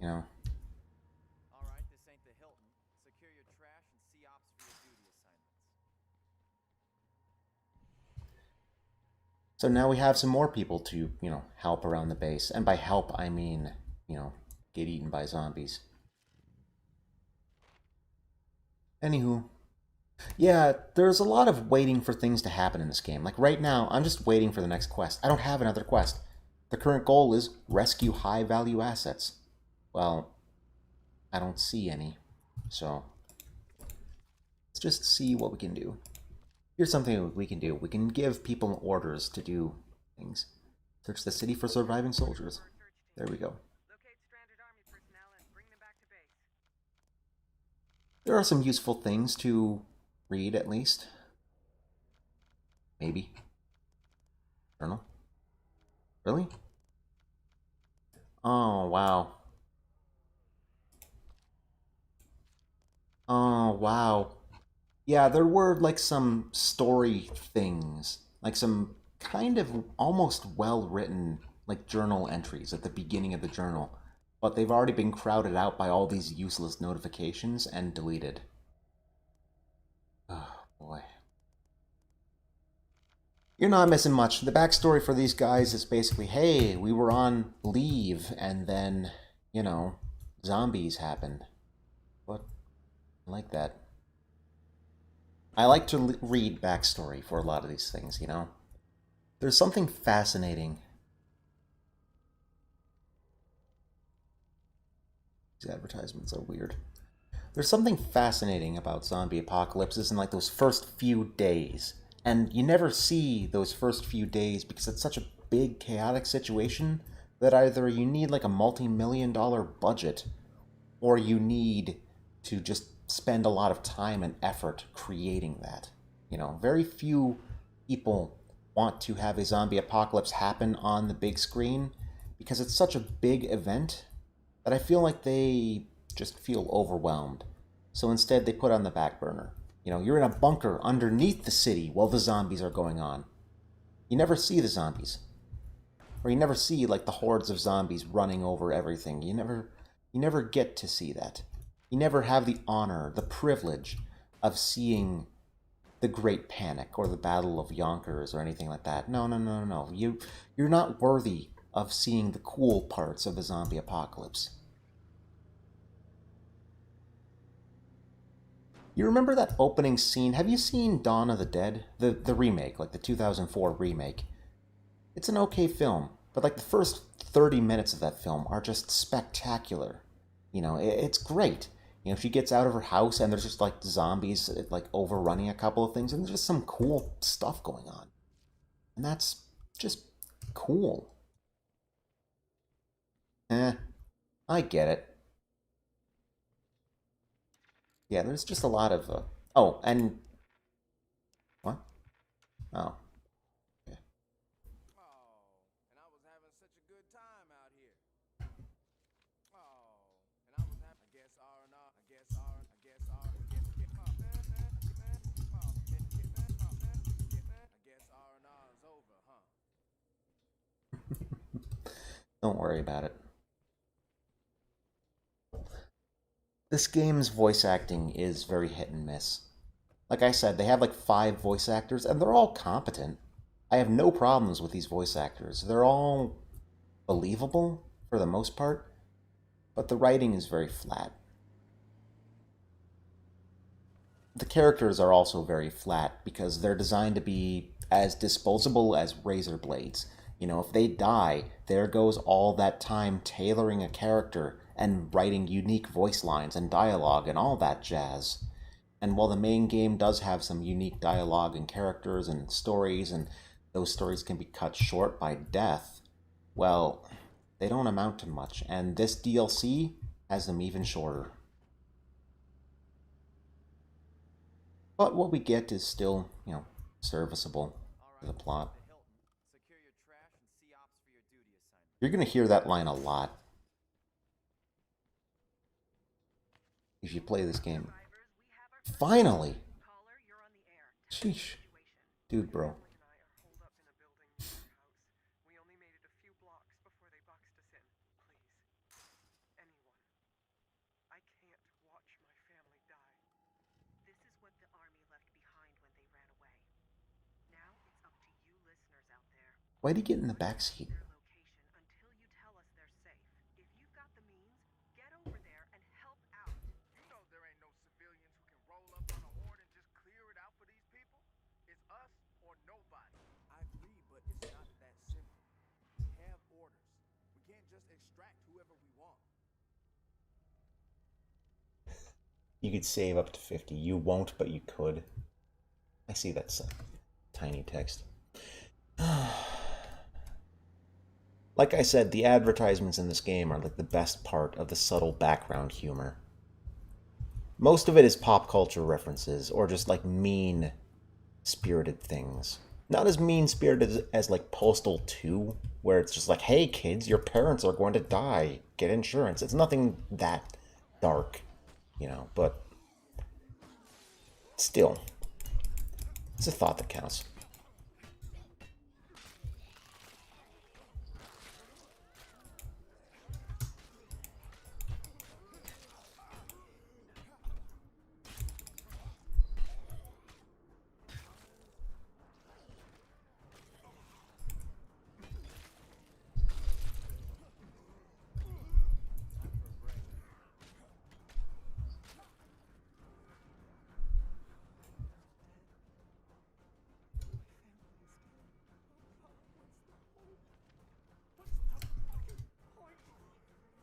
You know. All right, this ain't the Hilton. Secure your trash and see ops for your duty assignments. So now we have some more people to, help around the base. And by help, I mean, get eaten by zombies. Anywho, yeah, there's a lot of waiting for things to happen in this game. Like right now, I'm just waiting for the next quest. I don't have another quest. The current goal is rescue high-value assets. Well, I don't see any. So, let's just see what we can do. Here's something we can do. We can give people orders to do things. Search the city for surviving soldiers. There we go. There are some useful things to read, at least. Maybe. I don't know. Really? Oh, wow. Oh, wow. Yeah, there were, like, some story things. Like, some kind of almost well-written, like, journal entries at the beginning of the journal. But they've already been crowded out by all these useless notifications and deleted. Oh, boy. You're not missing much. The backstory for these guys is basically, hey, we were on leave, and then, zombies happened. But I like that. I like to read backstory for a lot of these things, There's something fascinating. These advertisements are weird. There's something fascinating about zombie apocalypses in like those first few days. And you never see those first few days because it's such a big, chaotic situation that either you need like a multi-million-dollar budget or you need to just spend a lot of time and effort creating that. Very few people want to have a zombie apocalypse happen on the big screen because it's such a big event that I feel like they just feel overwhelmed. So instead, they put on the back burner. You're in a bunker underneath the city while the zombies are going on. You never see the zombies. Or you never see, like, the hordes of zombies running over everything. You never get to see that. You never have the honor, the privilege of seeing the Great Panic or the Battle of Yonkers or anything like that. No. You're not worthy of seeing the cool parts of the zombie apocalypse. You remember that opening scene? Have you seen Dawn of the Dead? The remake, like the 2004 remake. It's an okay film, but like the first 30 minutes of that film are just spectacular. It's great. She gets out of her house and there's just like zombies like overrunning a couple of things and there's just some cool stuff going on. And that's just cool. I get it. Yeah, there's just a lot of... Oh, and... What? Oh. Okay. Oh, and I was having such a good time out here. Oh, and I was having. I guess R and R. I guess R. I guess R. I guess. I guess R and R is over, huh? Don't worry about it. This game's voice acting is very hit and miss. Like I said, they have like 5 voice actors, and they're all competent. I have no problems with these voice actors. They're all believable for the most part, but the writing is very flat. The characters are also very flat because they're designed to be as disposable as razor blades. You know, if they die, there goes all that time tailoring a character and writing unique voice lines and dialogue and all that jazz. And while the main game does have some unique dialogue and characters and stories, and those stories can be cut short by death, well, they don't amount to much, and this DLC has them even shorter. But what we get is still, serviceable for the plot. The Hilton. Secure your trash and see ops for your duty assignment. You're going to hear that line a lot if you play this game. Finally! Caller, you're on the air. Sheesh. Situation. Dude, bro. Family and I are holed up in a building near your house. We only made it a few blocks before they boxed us in. Please. Anyone. I can't watch my family die. This is what the army left behind when they ran away. Now it's up to you listeners out there. Why'd he get in the backseat? Their location until you tell us they're safe. If you've got the means, get over there and help out. You know there ain't no civilians who can roll up on a horde and just clear it out for these people. It's us or nobody. I agree, but it's not that simple. We have orders. We can't just extract whoever we want. You could save up to 50. You won't, but you could. I see that's tiny text. Like I said, the advertisements in this game are like the best part of the subtle background humor. Most of it is pop culture references or just like mean-spirited things. Not as mean-spirited as like Postal 2, where it's just like, hey kids, your parents are going to die. Get insurance. It's nothing that dark, but still, it's a thought that counts.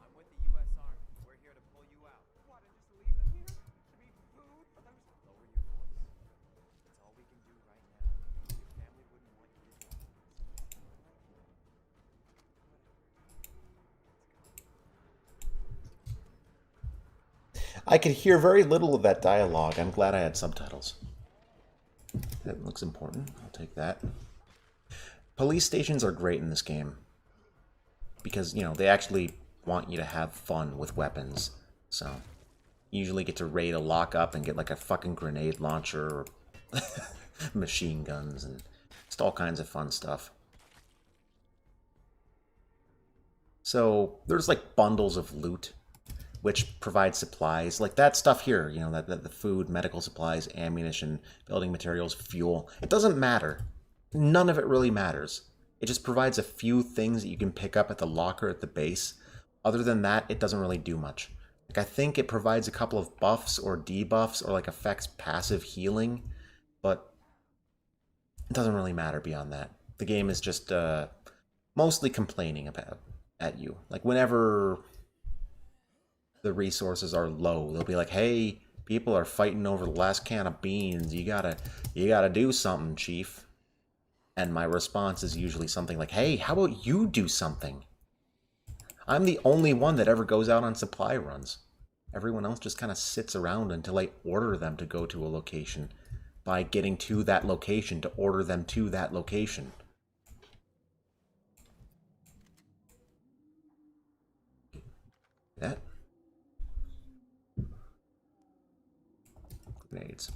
I'm with the U.S. Army. We're here to pull you out. What, and just leave them here? To be food for them? Lower your voice. It's all we can do right now. Your family wouldn't want you to die. I could hear very little of that dialogue. I'm glad I had subtitles. That looks important. I'll take that. Police stations are great in this game because, they actually want you to have fun with weapons. So, you usually get to raid a lockup and get like a fucking grenade launcher or machine guns and just all kinds of fun stuff. So, there's like bundles of loot which provide supplies, like that stuff here, the food, medical supplies, ammunition, building materials, fuel. It doesn't matter. None of it really matters. It just provides a few things that you can pick up at the locker at the base. Other than that, it doesn't really do much. Like, I think it provides a couple of buffs or debuffs or like affects passive healing, but it doesn't really matter beyond that. The game is just mostly complaining at you. Like, whenever the resources are low, they'll be like, hey, people are fighting over the last can of beans. You gotta do something, chief. And my response is usually something like, hey, how about you do something? I'm the only one that ever goes out on supply runs. Everyone else just kind of sits around until I order them to go to a location by getting to that location to order them to that location. That. Grenades.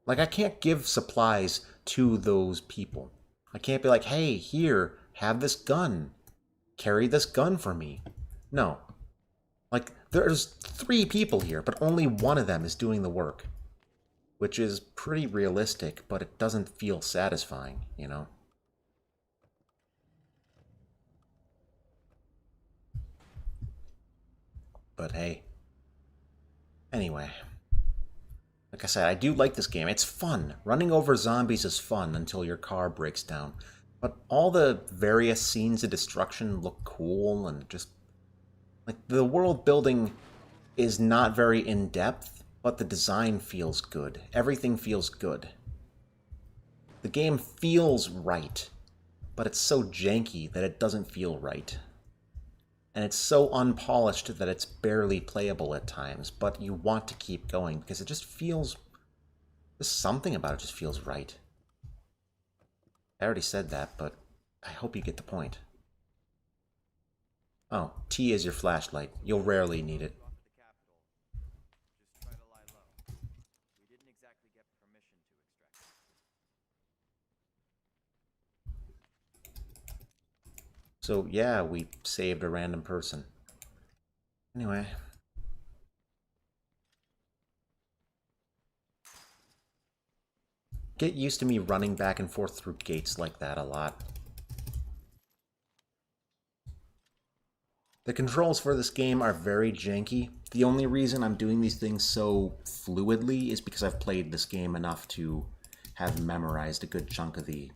Like, I can't give supplies to those people. I can't be like, hey, here, have this gun. Carry this gun for me. No. Like, there's 3 people here, but only one of them is doing the work. Which is pretty realistic, but it doesn't feel satisfying, you know? But hey. Anyway. Like I said, I do like this game. It's fun. Running over zombies is fun until your car breaks down. But all the various scenes of destruction look cool and just... Like, the world building is not very in-depth, but the design feels good. Everything feels good. The game feels right, but it's so janky that it doesn't feel right. And it's so unpolished that it's barely playable at times, but you want to keep going because it just feels... There's something about it just feels right. I already said that, but I hope you get the point. Oh, T is your flashlight. You'll rarely need it. Just try to lie low. We didn't exactly get permission to extract. So yeah, we saved a random person. Anyway. Get used to me running back and forth through gates like that a lot. The controls for this game are very janky. The only reason I'm doing these things so fluidly is because I've played this game enough to have memorized a good chunk of the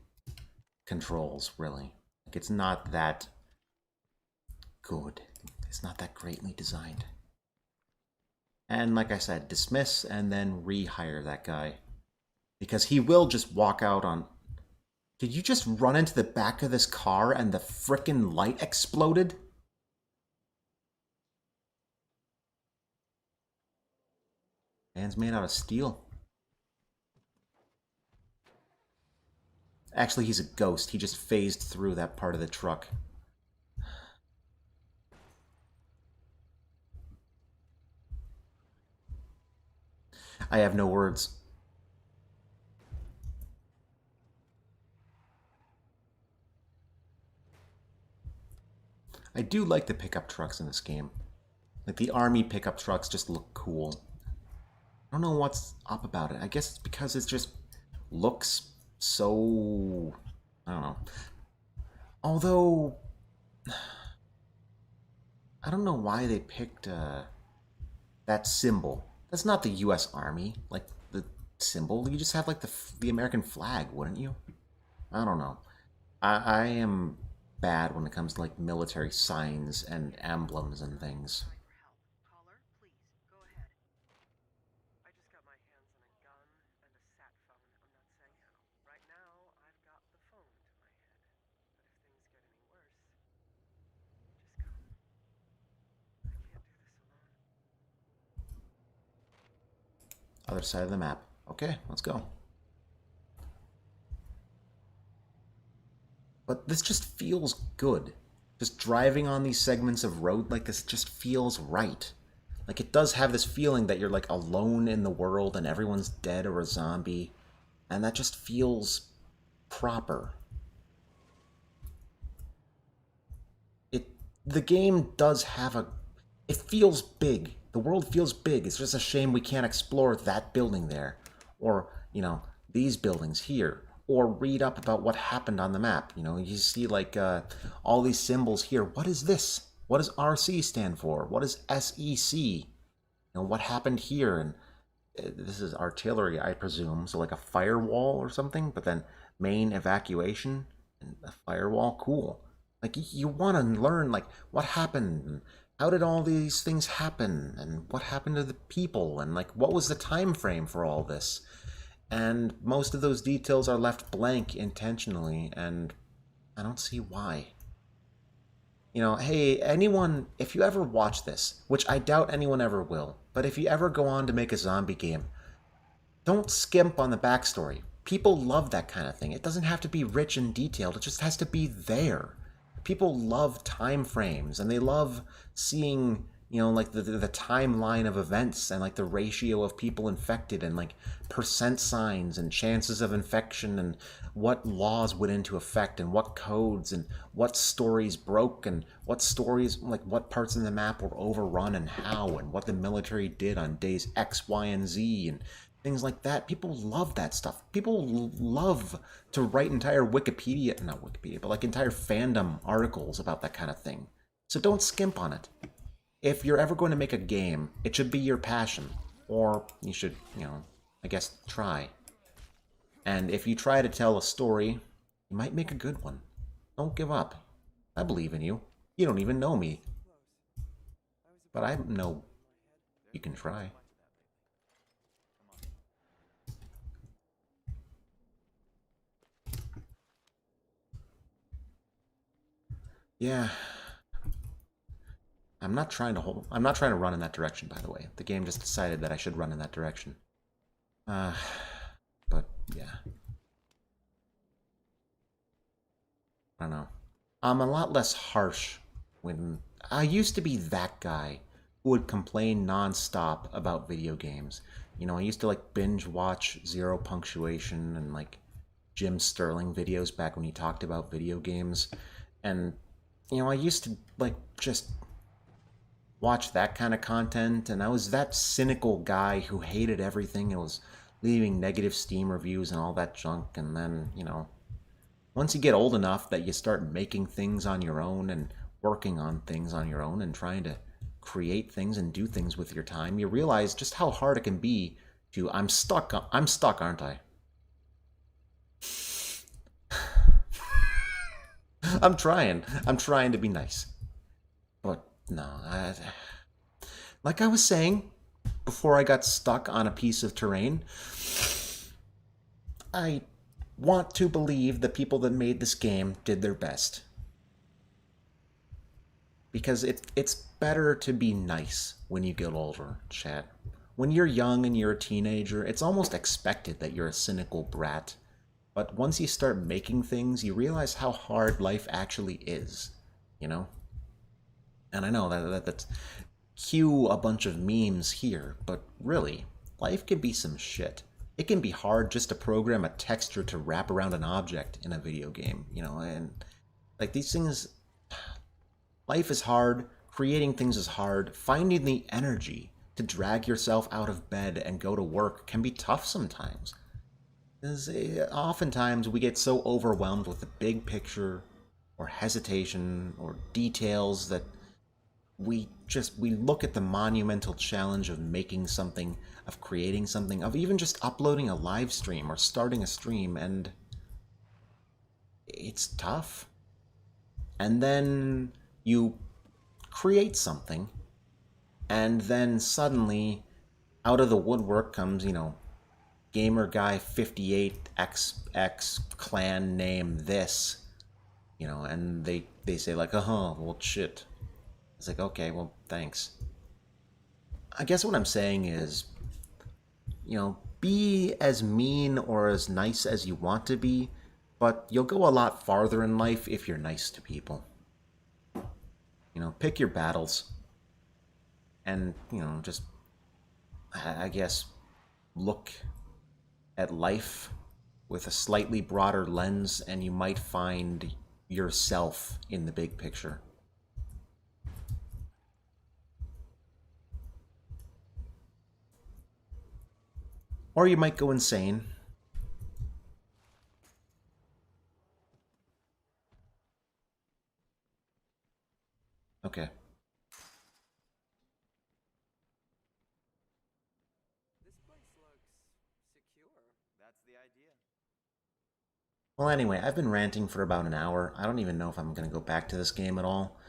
controls, really. Like, it's not that good. It's not that greatly designed. And like I said, dismiss and then rehire that guy. Because he will just walk out on... Did you just run into the back of this car and the frickin' light exploded? Man's made out of steel. Actually, he's a ghost. He just phased through that part of the truck. I have no words. I do like the pickup trucks in this game. Like, the army pickup trucks just look cool. I don't know what's up about it. I guess it's because it just looks so... I don't know. Although... I don't know why they picked that symbol. That's not the U.S. Army. Like, the symbol. You just have, like, the American flag, wouldn't you? I don't know. I am bad when it comes to, like, military signs and emblems and things. Caller, please, go ahead. I just got my hands on a gun and a sat phone. I'm not saying how. Right now, I've got the phone to my head. But if things get any worse, just come. I can't do this alone. Other side of the map. Okay, let's go. But this just feels good. Just driving on these segments of road like this just feels right. Like, it does have this feeling that you're, like, alone in the world and everyone's dead or a zombie. And that just feels proper. The game does have a... It feels big. The world feels big. It's just a shame we can't explore that building there. Or, you know, these buildings here. Or read up about what happened on the map. You know, you see, like, all these symbols here. What is this? What does RC stand for? What is SEC? You know, what happened here? And this is artillery, I presume. So, like, a firewall or something. But then main evacuation and a firewall. Cool. Like, you want to learn, like, what happened? how did all these things happen, and what happened to the people, and like what was the time frame for all this? And most of those details are left blank intentionally, and I don't see why. You know, hey, anyone, if you ever watch this, which I doubt anyone ever will, but if you ever go on to make a zombie game, don't skimp on the backstory. People love that kind of thing. It doesn't have to be rich and detailed, it just has to be there. People love time frames, and they love seeing, you know, like the timeline of events and like the ratio of people infected and like percent signs and chances of infection and what laws went into effect and what codes and what stories broke and what stories, like what parts of the map were overrun and how, and what the military did on days X, Y, and Z, and things like that. People love that stuff. People love to write entire Wikipedia, not Wikipedia, but like entire fandom articles about that kind of thing. So don't skimp on it. If you're ever going to make a game, it should be your passion. Or you should, you know, I guess try. And if you try to tell a story, you might make a good one. Don't give up. I believe in you. You don't even know me. But I know you can try. Yeah. I'm not trying to run in that direction, by the way. The game just decided that I should run in that direction. But yeah. I don't know. I'm a lot less harsh when I used to be that guy who would complain nonstop about video games. You know, I used to like binge watch Zero Punctuation and like Jim Sterling videos back when he talked about video games. And you know, I used to like just watch that kind of content, and I was that cynical guy who hated everything and was leaving negative Steam reviews and all that junk. And then, you know, once you get old enough that you start making things on your own and working on things on your own and trying to create things and do things with your time, you realize just how hard it can be to I'm stuck, aren't I? I'm trying to be nice. But no, like I was saying before I got stuck on a piece of terrain, I want to believe the people that made this game did their best. Because it's better to be nice when you get older, chat. When you're young and you're a teenager, it's almost expected that you're a cynical brat. But once you start making things, you realize how hard life actually is, you know? And I know that's cue a bunch of memes here, but really, life can be some shit. It can be hard just to program a texture to wrap around an object in a video game, you know, and like these things, life is hard, creating things is hard, finding the energy to drag yourself out of bed and go to work can be tough sometimes. Because oftentimes we get so overwhelmed with the big picture or hesitation or details that we look at the monumental challenge of making something, of creating something, of even just uploading a live stream or starting a stream, and it's tough. And then you create something, and then suddenly out of the woodwork comes, you know, gamer guy 58xx clan name this, you know, and they say like, well shit. It's like, okay, well, thanks. I guess what I'm saying is, you know, be as mean or as nice as you want to be, but you'll go a lot farther in life if you're nice to people. You know, pick your battles. And, you know, just, I guess, look at life with a slightly broader lens, and you might find yourself in the big picture. Or you might go insane. Okay. This place looks secure. That's the idea. Well, anyway, I've been ranting for about an hour. I don't even know if I'm going to go back to this game at all.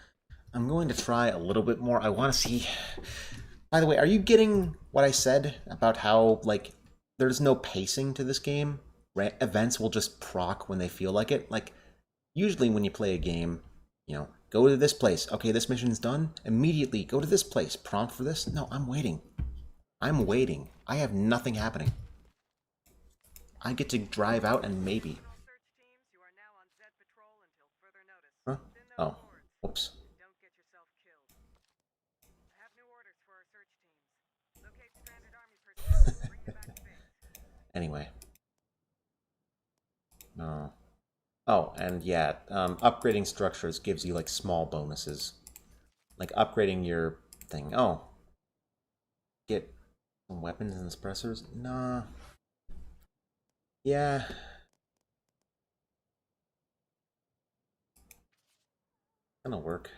I'm going to try a little bit more. I want to see... By the way, are you getting what I said about how, like, there's no pacing to this game? Events will just proc when they feel like it. Like, usually when you play a game, you know, go to this place. Okay, this mission's done. Immediately go to this place. Prompt for this? No, I'm waiting. I'm waiting. I have nothing happening. I get to drive out and maybe... All search teams, you are now on Z patrol until further notice. Huh? Thin those Oh, cords. whoops. Don't get yourself killed. I have new orders for our search teams. Locate stranded army personnel and bring them back to base. Anyway. No. Oh, and yeah, upgrading structures gives you, like, small bonuses. Like, upgrading your thing. Oh. Get some weapons and suppressors? Nah. Yeah. Gonna work.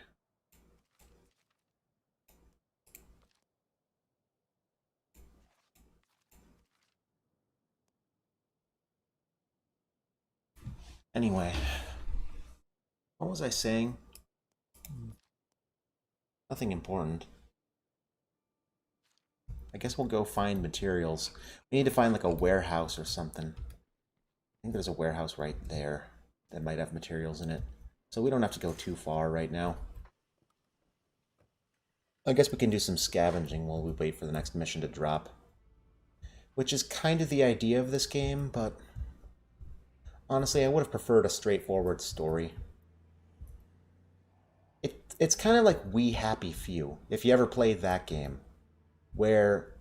Anyway. What was I saying? Nothing important. I guess we'll go find materials. We need to find, like, a warehouse or something. I think there's a warehouse right there that might have materials in it. So we don't have to go too far right now. I guess we can do some scavenging while we wait for the next mission to drop. Which is kind of the idea of this game, but... honestly, I would have preferred a straightforward story. It's kind of like We Happy Few, if you ever played that game, where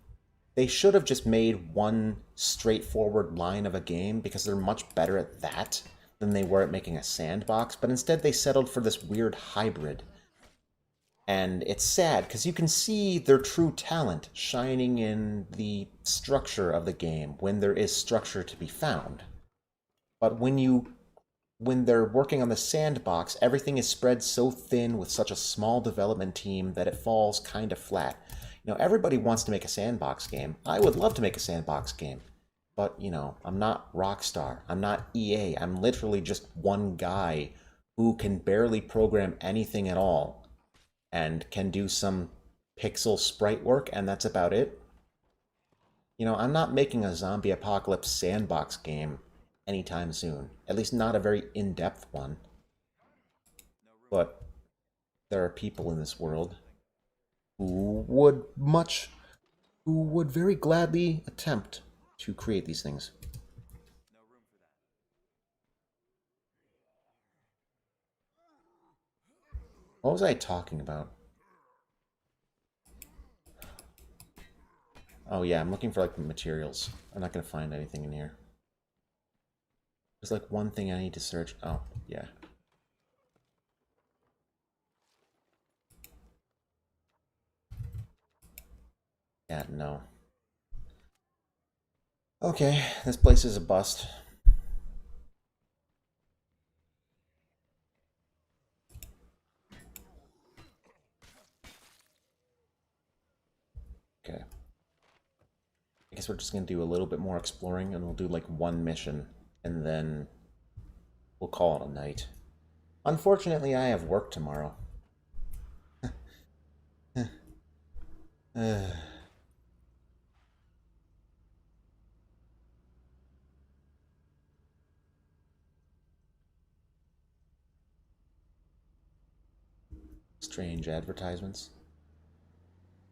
they should have just made one straightforward line of a game because they're much better at that than they were at making a sandbox, but instead they settled for this weird hybrid. And it's sad because you can see their true talent shining in the structure of the game when there is structure to be found. But when they're working on the sandbox, everything is spread so thin with such a small development team that it falls kind of flat. You know, everybody wants to make a sandbox game. I would love to make a sandbox game. But, you know, I'm not Rockstar. I'm not EA. I'm literally just one guy who can barely program anything at all and can do some pixel sprite work, and that's about it. You know, I'm not making a zombie apocalypse sandbox game anytime soon. At least not a very in-depth one. But there are people in this world who would very gladly attempt to create these things. No room for that. What was I talking about? Oh yeah, I'm looking for, like, materials. I'm not gonna find anything in here. There's, like, one thing I need to search. Oh, yeah. Yeah, no. Okay, this place is a bust. Okay. I guess we're just gonna do a little bit more exploring, and we'll do, like, one mission, and then we'll call it a night. Unfortunately, I have work tomorrow. Strange advertisements.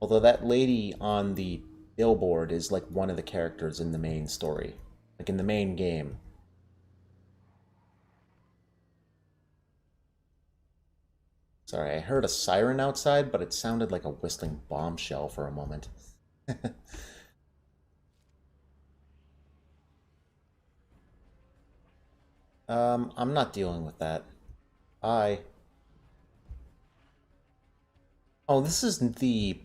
Although that lady on the billboard is, like, one of the characters in the main story. Like, in the main game. Sorry, I heard a siren outside, but it sounded like a whistling bombshell for a moment. I'm not dealing with that. Bye. Oh, this is the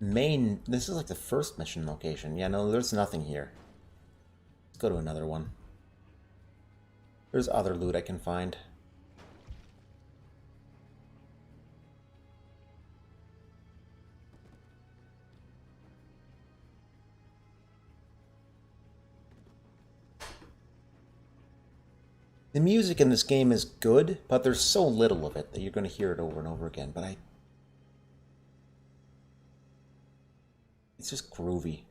main... This is, like, the first mission location. Yeah, no, there's nothing here. Let's go to another one. There's other loot I can find. The music in this game is good, but there's so little of it that you're going to hear it over and over again. But it's just groovy.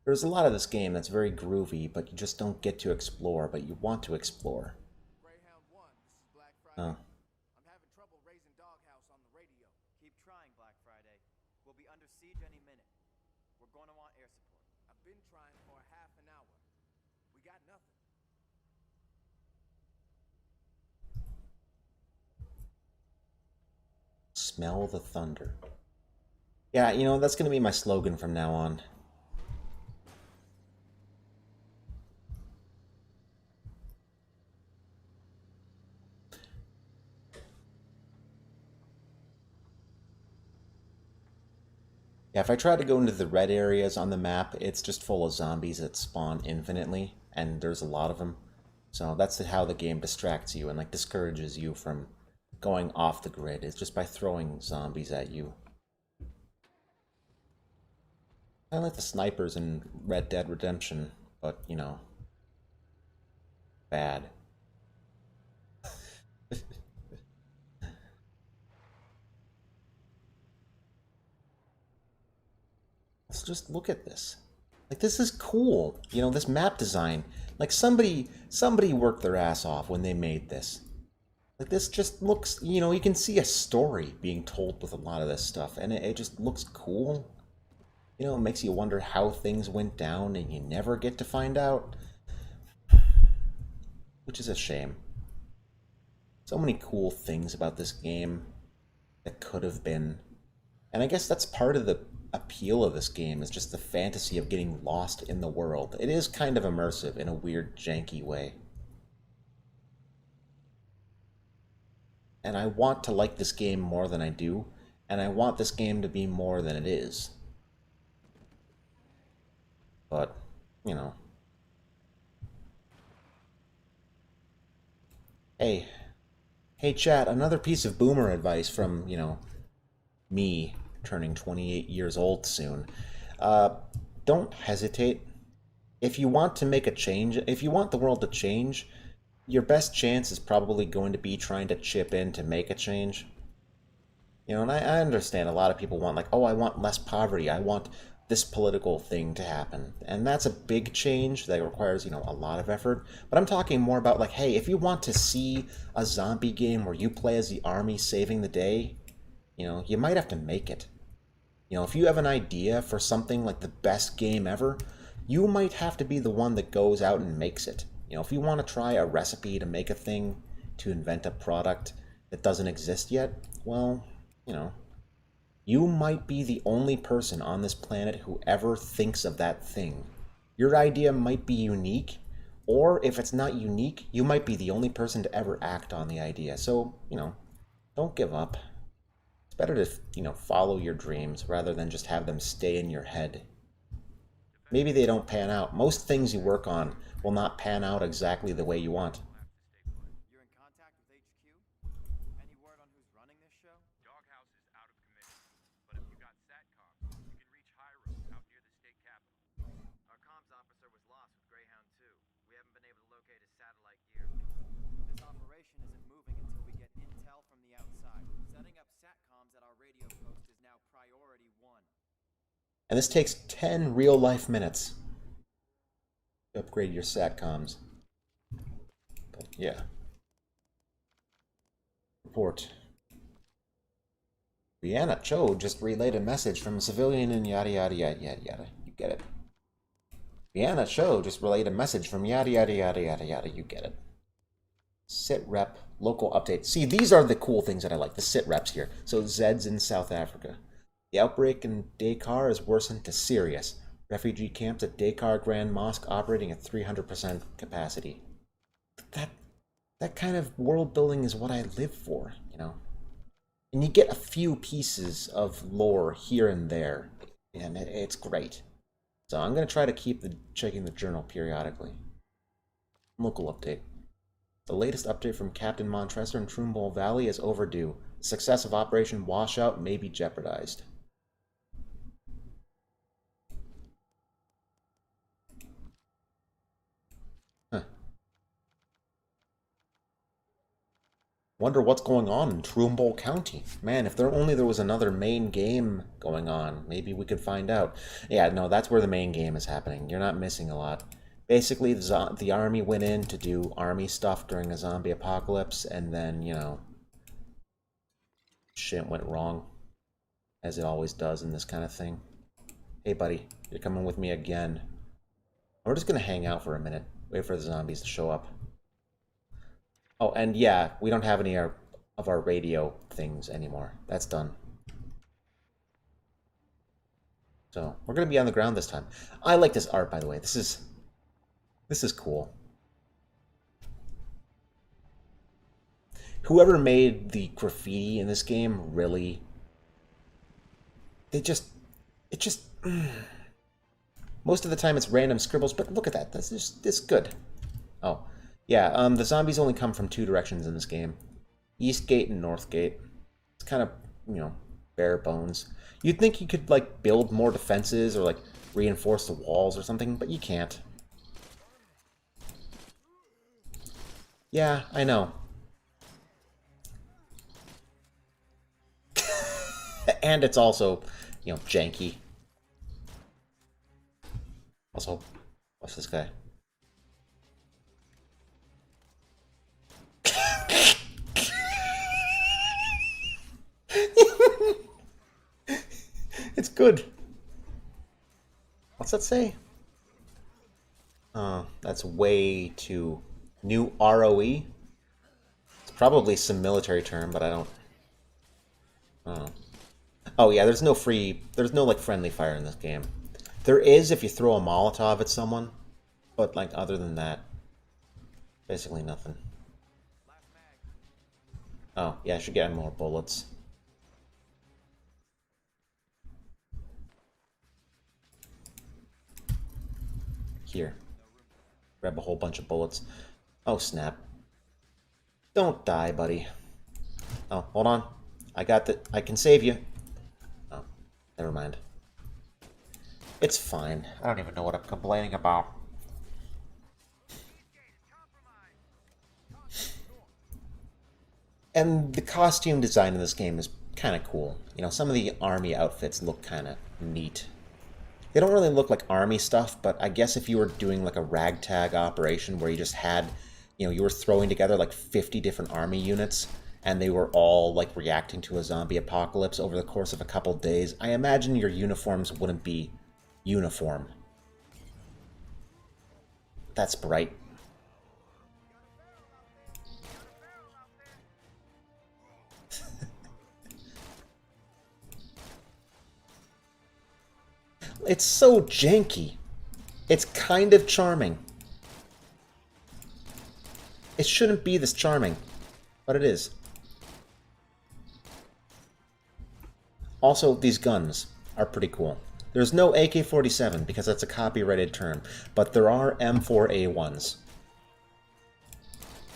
There's a lot of this game that's very groovy, but you just don't get to explore, but you want to explore. Greyhound 1, this is Black Oh. Friday. I'm having trouble raising Doghouse on the radio. Keep trying, Black Friday. We'll be under siege any minute. We're going to want air support. I've been trying for a half an hour. We got nothing. Smell the thunder. Yeah, you know, that's going to be my slogan from now on. Yeah, if I try to go into the red areas on the map, it's just full of zombies that spawn infinitely, and there's a lot of them. So that's how the game distracts you and like discourages you from going off the grid. It's just by throwing zombies at you. I like the snipers in Red Dead Redemption, but you know, bad. Let's just look at this. Like, this is cool. You know, this map design. Like, somebody worked their ass off when they made this. Like, this just looks, you know, you can see a story being told with a lot of this stuff, and it just looks cool. You know, it makes you wonder how things went down, and you never get to find out. Which is a shame. So many cool things about this game that could have been. And I guess that's part of the appeal of this game, is just the fantasy of getting lost in the world. It is kind of immersive in a weird, janky way. And I want to like this game more than I do, and I want this game to be more than it is. But, you know. Hey. Hey, chat, another piece of boomer advice from, you know, me, turning 28 years old soon. Don't hesitate. If you want to make a change, if you want the world to change, your best chance is probably going to be trying to chip in to make a change. You know, and I understand a lot of people want, like, oh, I want less poverty, I want this political thing to happen. And that's a big change that requires, you know, a lot of effort. But I'm talking more about, like, hey, if you want to see a zombie game where you play as the army saving the day, you know, you might have to make it. You know, if you have an idea for something like the best game ever, you might have to be the one that goes out and makes it. You know, if you want to try a recipe to make a thing, to invent a product that doesn't exist yet, well, you know, you might be the only person on this planet who ever thinks of that thing. Your idea might be unique, or if it's not unique, you might be the only person to ever act on the idea. So, you know, don't give up. It's better to, you know, follow your dreams rather than just have them stay in your head. Maybe they don't pan out. Most things you work on will not pan out exactly the way you want. You're in contact with HQ? Any word on who's running this show? Doghouse is out of commission, but if you got SATCOM, you can reach Hyro out near the state capitol. Our comms officer was lost with Greyhound 2. We haven't been able to locate his satellite gear. This operation isn't moving until we get intel from the outside. Setting up SATCOMs at our radio post is now priority 1. And this takes 10 real-life minutes to upgrade your SATCOMs. But yeah. Report. Brianna Cho just relayed a message from a civilian in yada yada yada yada yada. You get it. Brianna Cho just relayed a message from yada yada yada yada yada. You get it. Sit rep, local update. See, these are the cool things that I like, the sit reps here. So Zed's in South Africa. The outbreak in Decay is worsened to serious. Refugee camps at Decay Grand Mosque operating at 300% capacity. That kind of world building is what I live for, you know. And you get a few pieces of lore here and there, and it's great. So I'm going to try to keep checking the journal periodically. Local update. The latest update from Captain Montresor in Trumbull Valley is overdue. The success of Operation Washout may be jeopardized. Huh. Wonder what's going on in Trumbull County. Man, if there was another main game going on, maybe we could find out. Yeah, no, that's where the main game is happening. You're not missing a lot. Basically, the army went in to do army stuff during a zombie apocalypse, and then, you know, shit went wrong, as it always does in this kind of thing. Hey, buddy, you're coming with me again. We're just gonna hang out for a minute, wait for the zombies to show up. Oh, and yeah, we don't have any of our radio things anymore. That's done. So, we're going to be on the ground this time. I like this art, by the way. This is cool. Whoever made the graffiti in this game, really... Most of the time it's random scribbles, but look at that. This good. Oh, yeah, the zombies only come from two directions in this game. East Gate and North Gate. It's kind of, you know, bare bones. You'd think you could, like, build more defenses or, like, reinforce the walls or something, but you can't. Yeah, I know. And it's also, you know, janky. Also, what's this guy? It's good. What's that say? That's way too... New ROE? It's probably some military term, but I don't... Oh. Oh yeah, there's no, like, friendly fire in this game. There is if you throw a Molotov at someone, but, like, other than that, basically nothing. Oh, yeah, I should get more bullets. Here. Grab a whole bunch of bullets. Oh, snap. Don't die, buddy. Oh, hold on. I can save you. Oh, never mind. It's fine. I don't even know what I'm complaining about. And the costume design in this game is kind of cool. You know, some of the army outfits look kind of neat. They don't really look like army stuff, but I guess if you were doing like a ragtag operation where you just had, you know, you were throwing together like 50 different army units and they were all like reacting to a zombie apocalypse over the course of a couple days, I imagine your uniforms wouldn't be uniform. That's bright. It's so janky. It's kind of charming. It shouldn't be this charming, but it is. Also, these guns are pretty cool. There's no AK-47 because that's a copyrighted term, but there are M4A1s.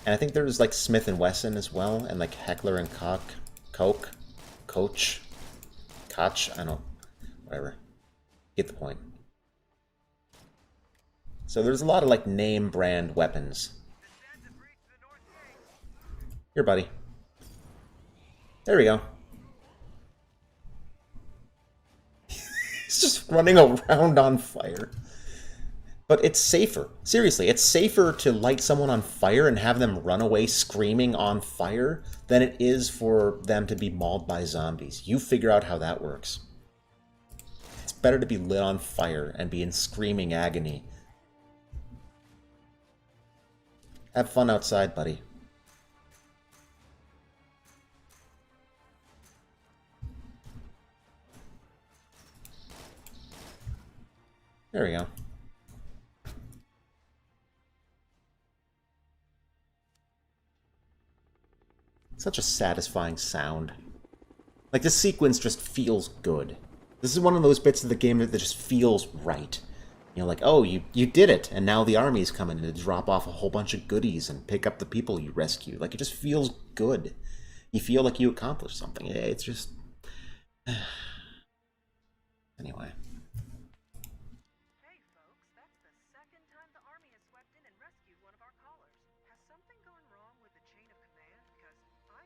And I think there's like Smith & Wesson as well, and like Heckler & Koch, Koch, I don't know, whatever. Get the point. So there's a lot of like name brand weapons. Here, buddy. There we go. He's just running around on fire. But it's safer. Seriously, it's safer to light someone on fire and have them run away screaming on fire than it is for them to be mauled by zombies. You figure out how that works. It's better to be lit on fire and be in screaming agony. Have fun outside, buddy. There we go. Such a satisfying sound. Like, this sequence just feels good. This is one of those bits of the game that just feels right. You know, like, oh, you did it, and now the army's coming to drop off a whole bunch of goodies and pick up the people you rescue. Like, it just feels good. You feel like you accomplished something. It's just... Anyway. Hey, folks, that's the second time the army has swept in and rescued one of our callers. Has something gone wrong with the chain of command? Because I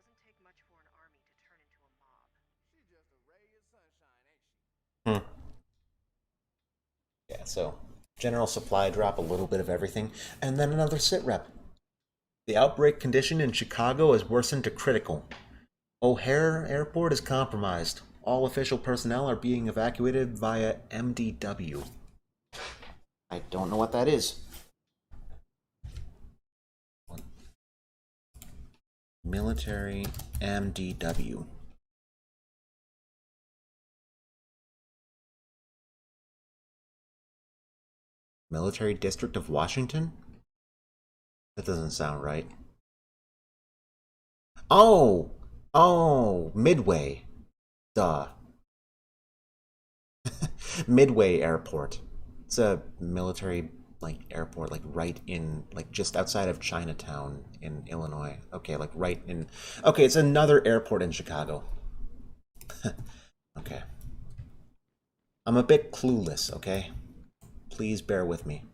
doesn't take much for an army to turn into a mob. She's just a ray of sunshine, ain't she? Yeah, so general supply drop, a little bit of everything, and then another sit rep. The outbreak condition in Chicago has worsened to critical. O'Hare Airport is compromised. All official personnel are being evacuated via MDW. I don't know what that is. Military MDW. Military District of Washington? That doesn't sound right. Oh! Oh! Midway. Duh. Midway Airport. It's a military airport right in just outside of Chinatown in Illinois. Okay, right in. Okay, it's another airport in Chicago. Okay. I'm a bit clueless, okay? Please bear with me.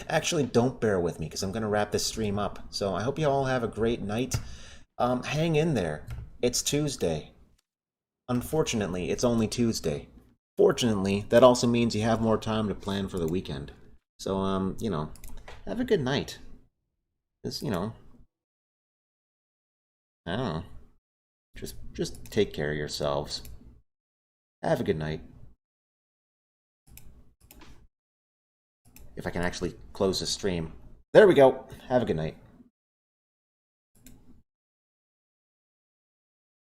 Actually, don't bear with me because I'm going to wrap this stream up. So I hope you all have a great night. Hang in there. It's Tuesday. Unfortunately, it's only Tuesday. Fortunately, that also means you have more time to plan for the weekend. So, have a good night. Just, I don't know. Just take care of yourselves. Have a good night. If I can actually close the stream. There we go. Have a good night.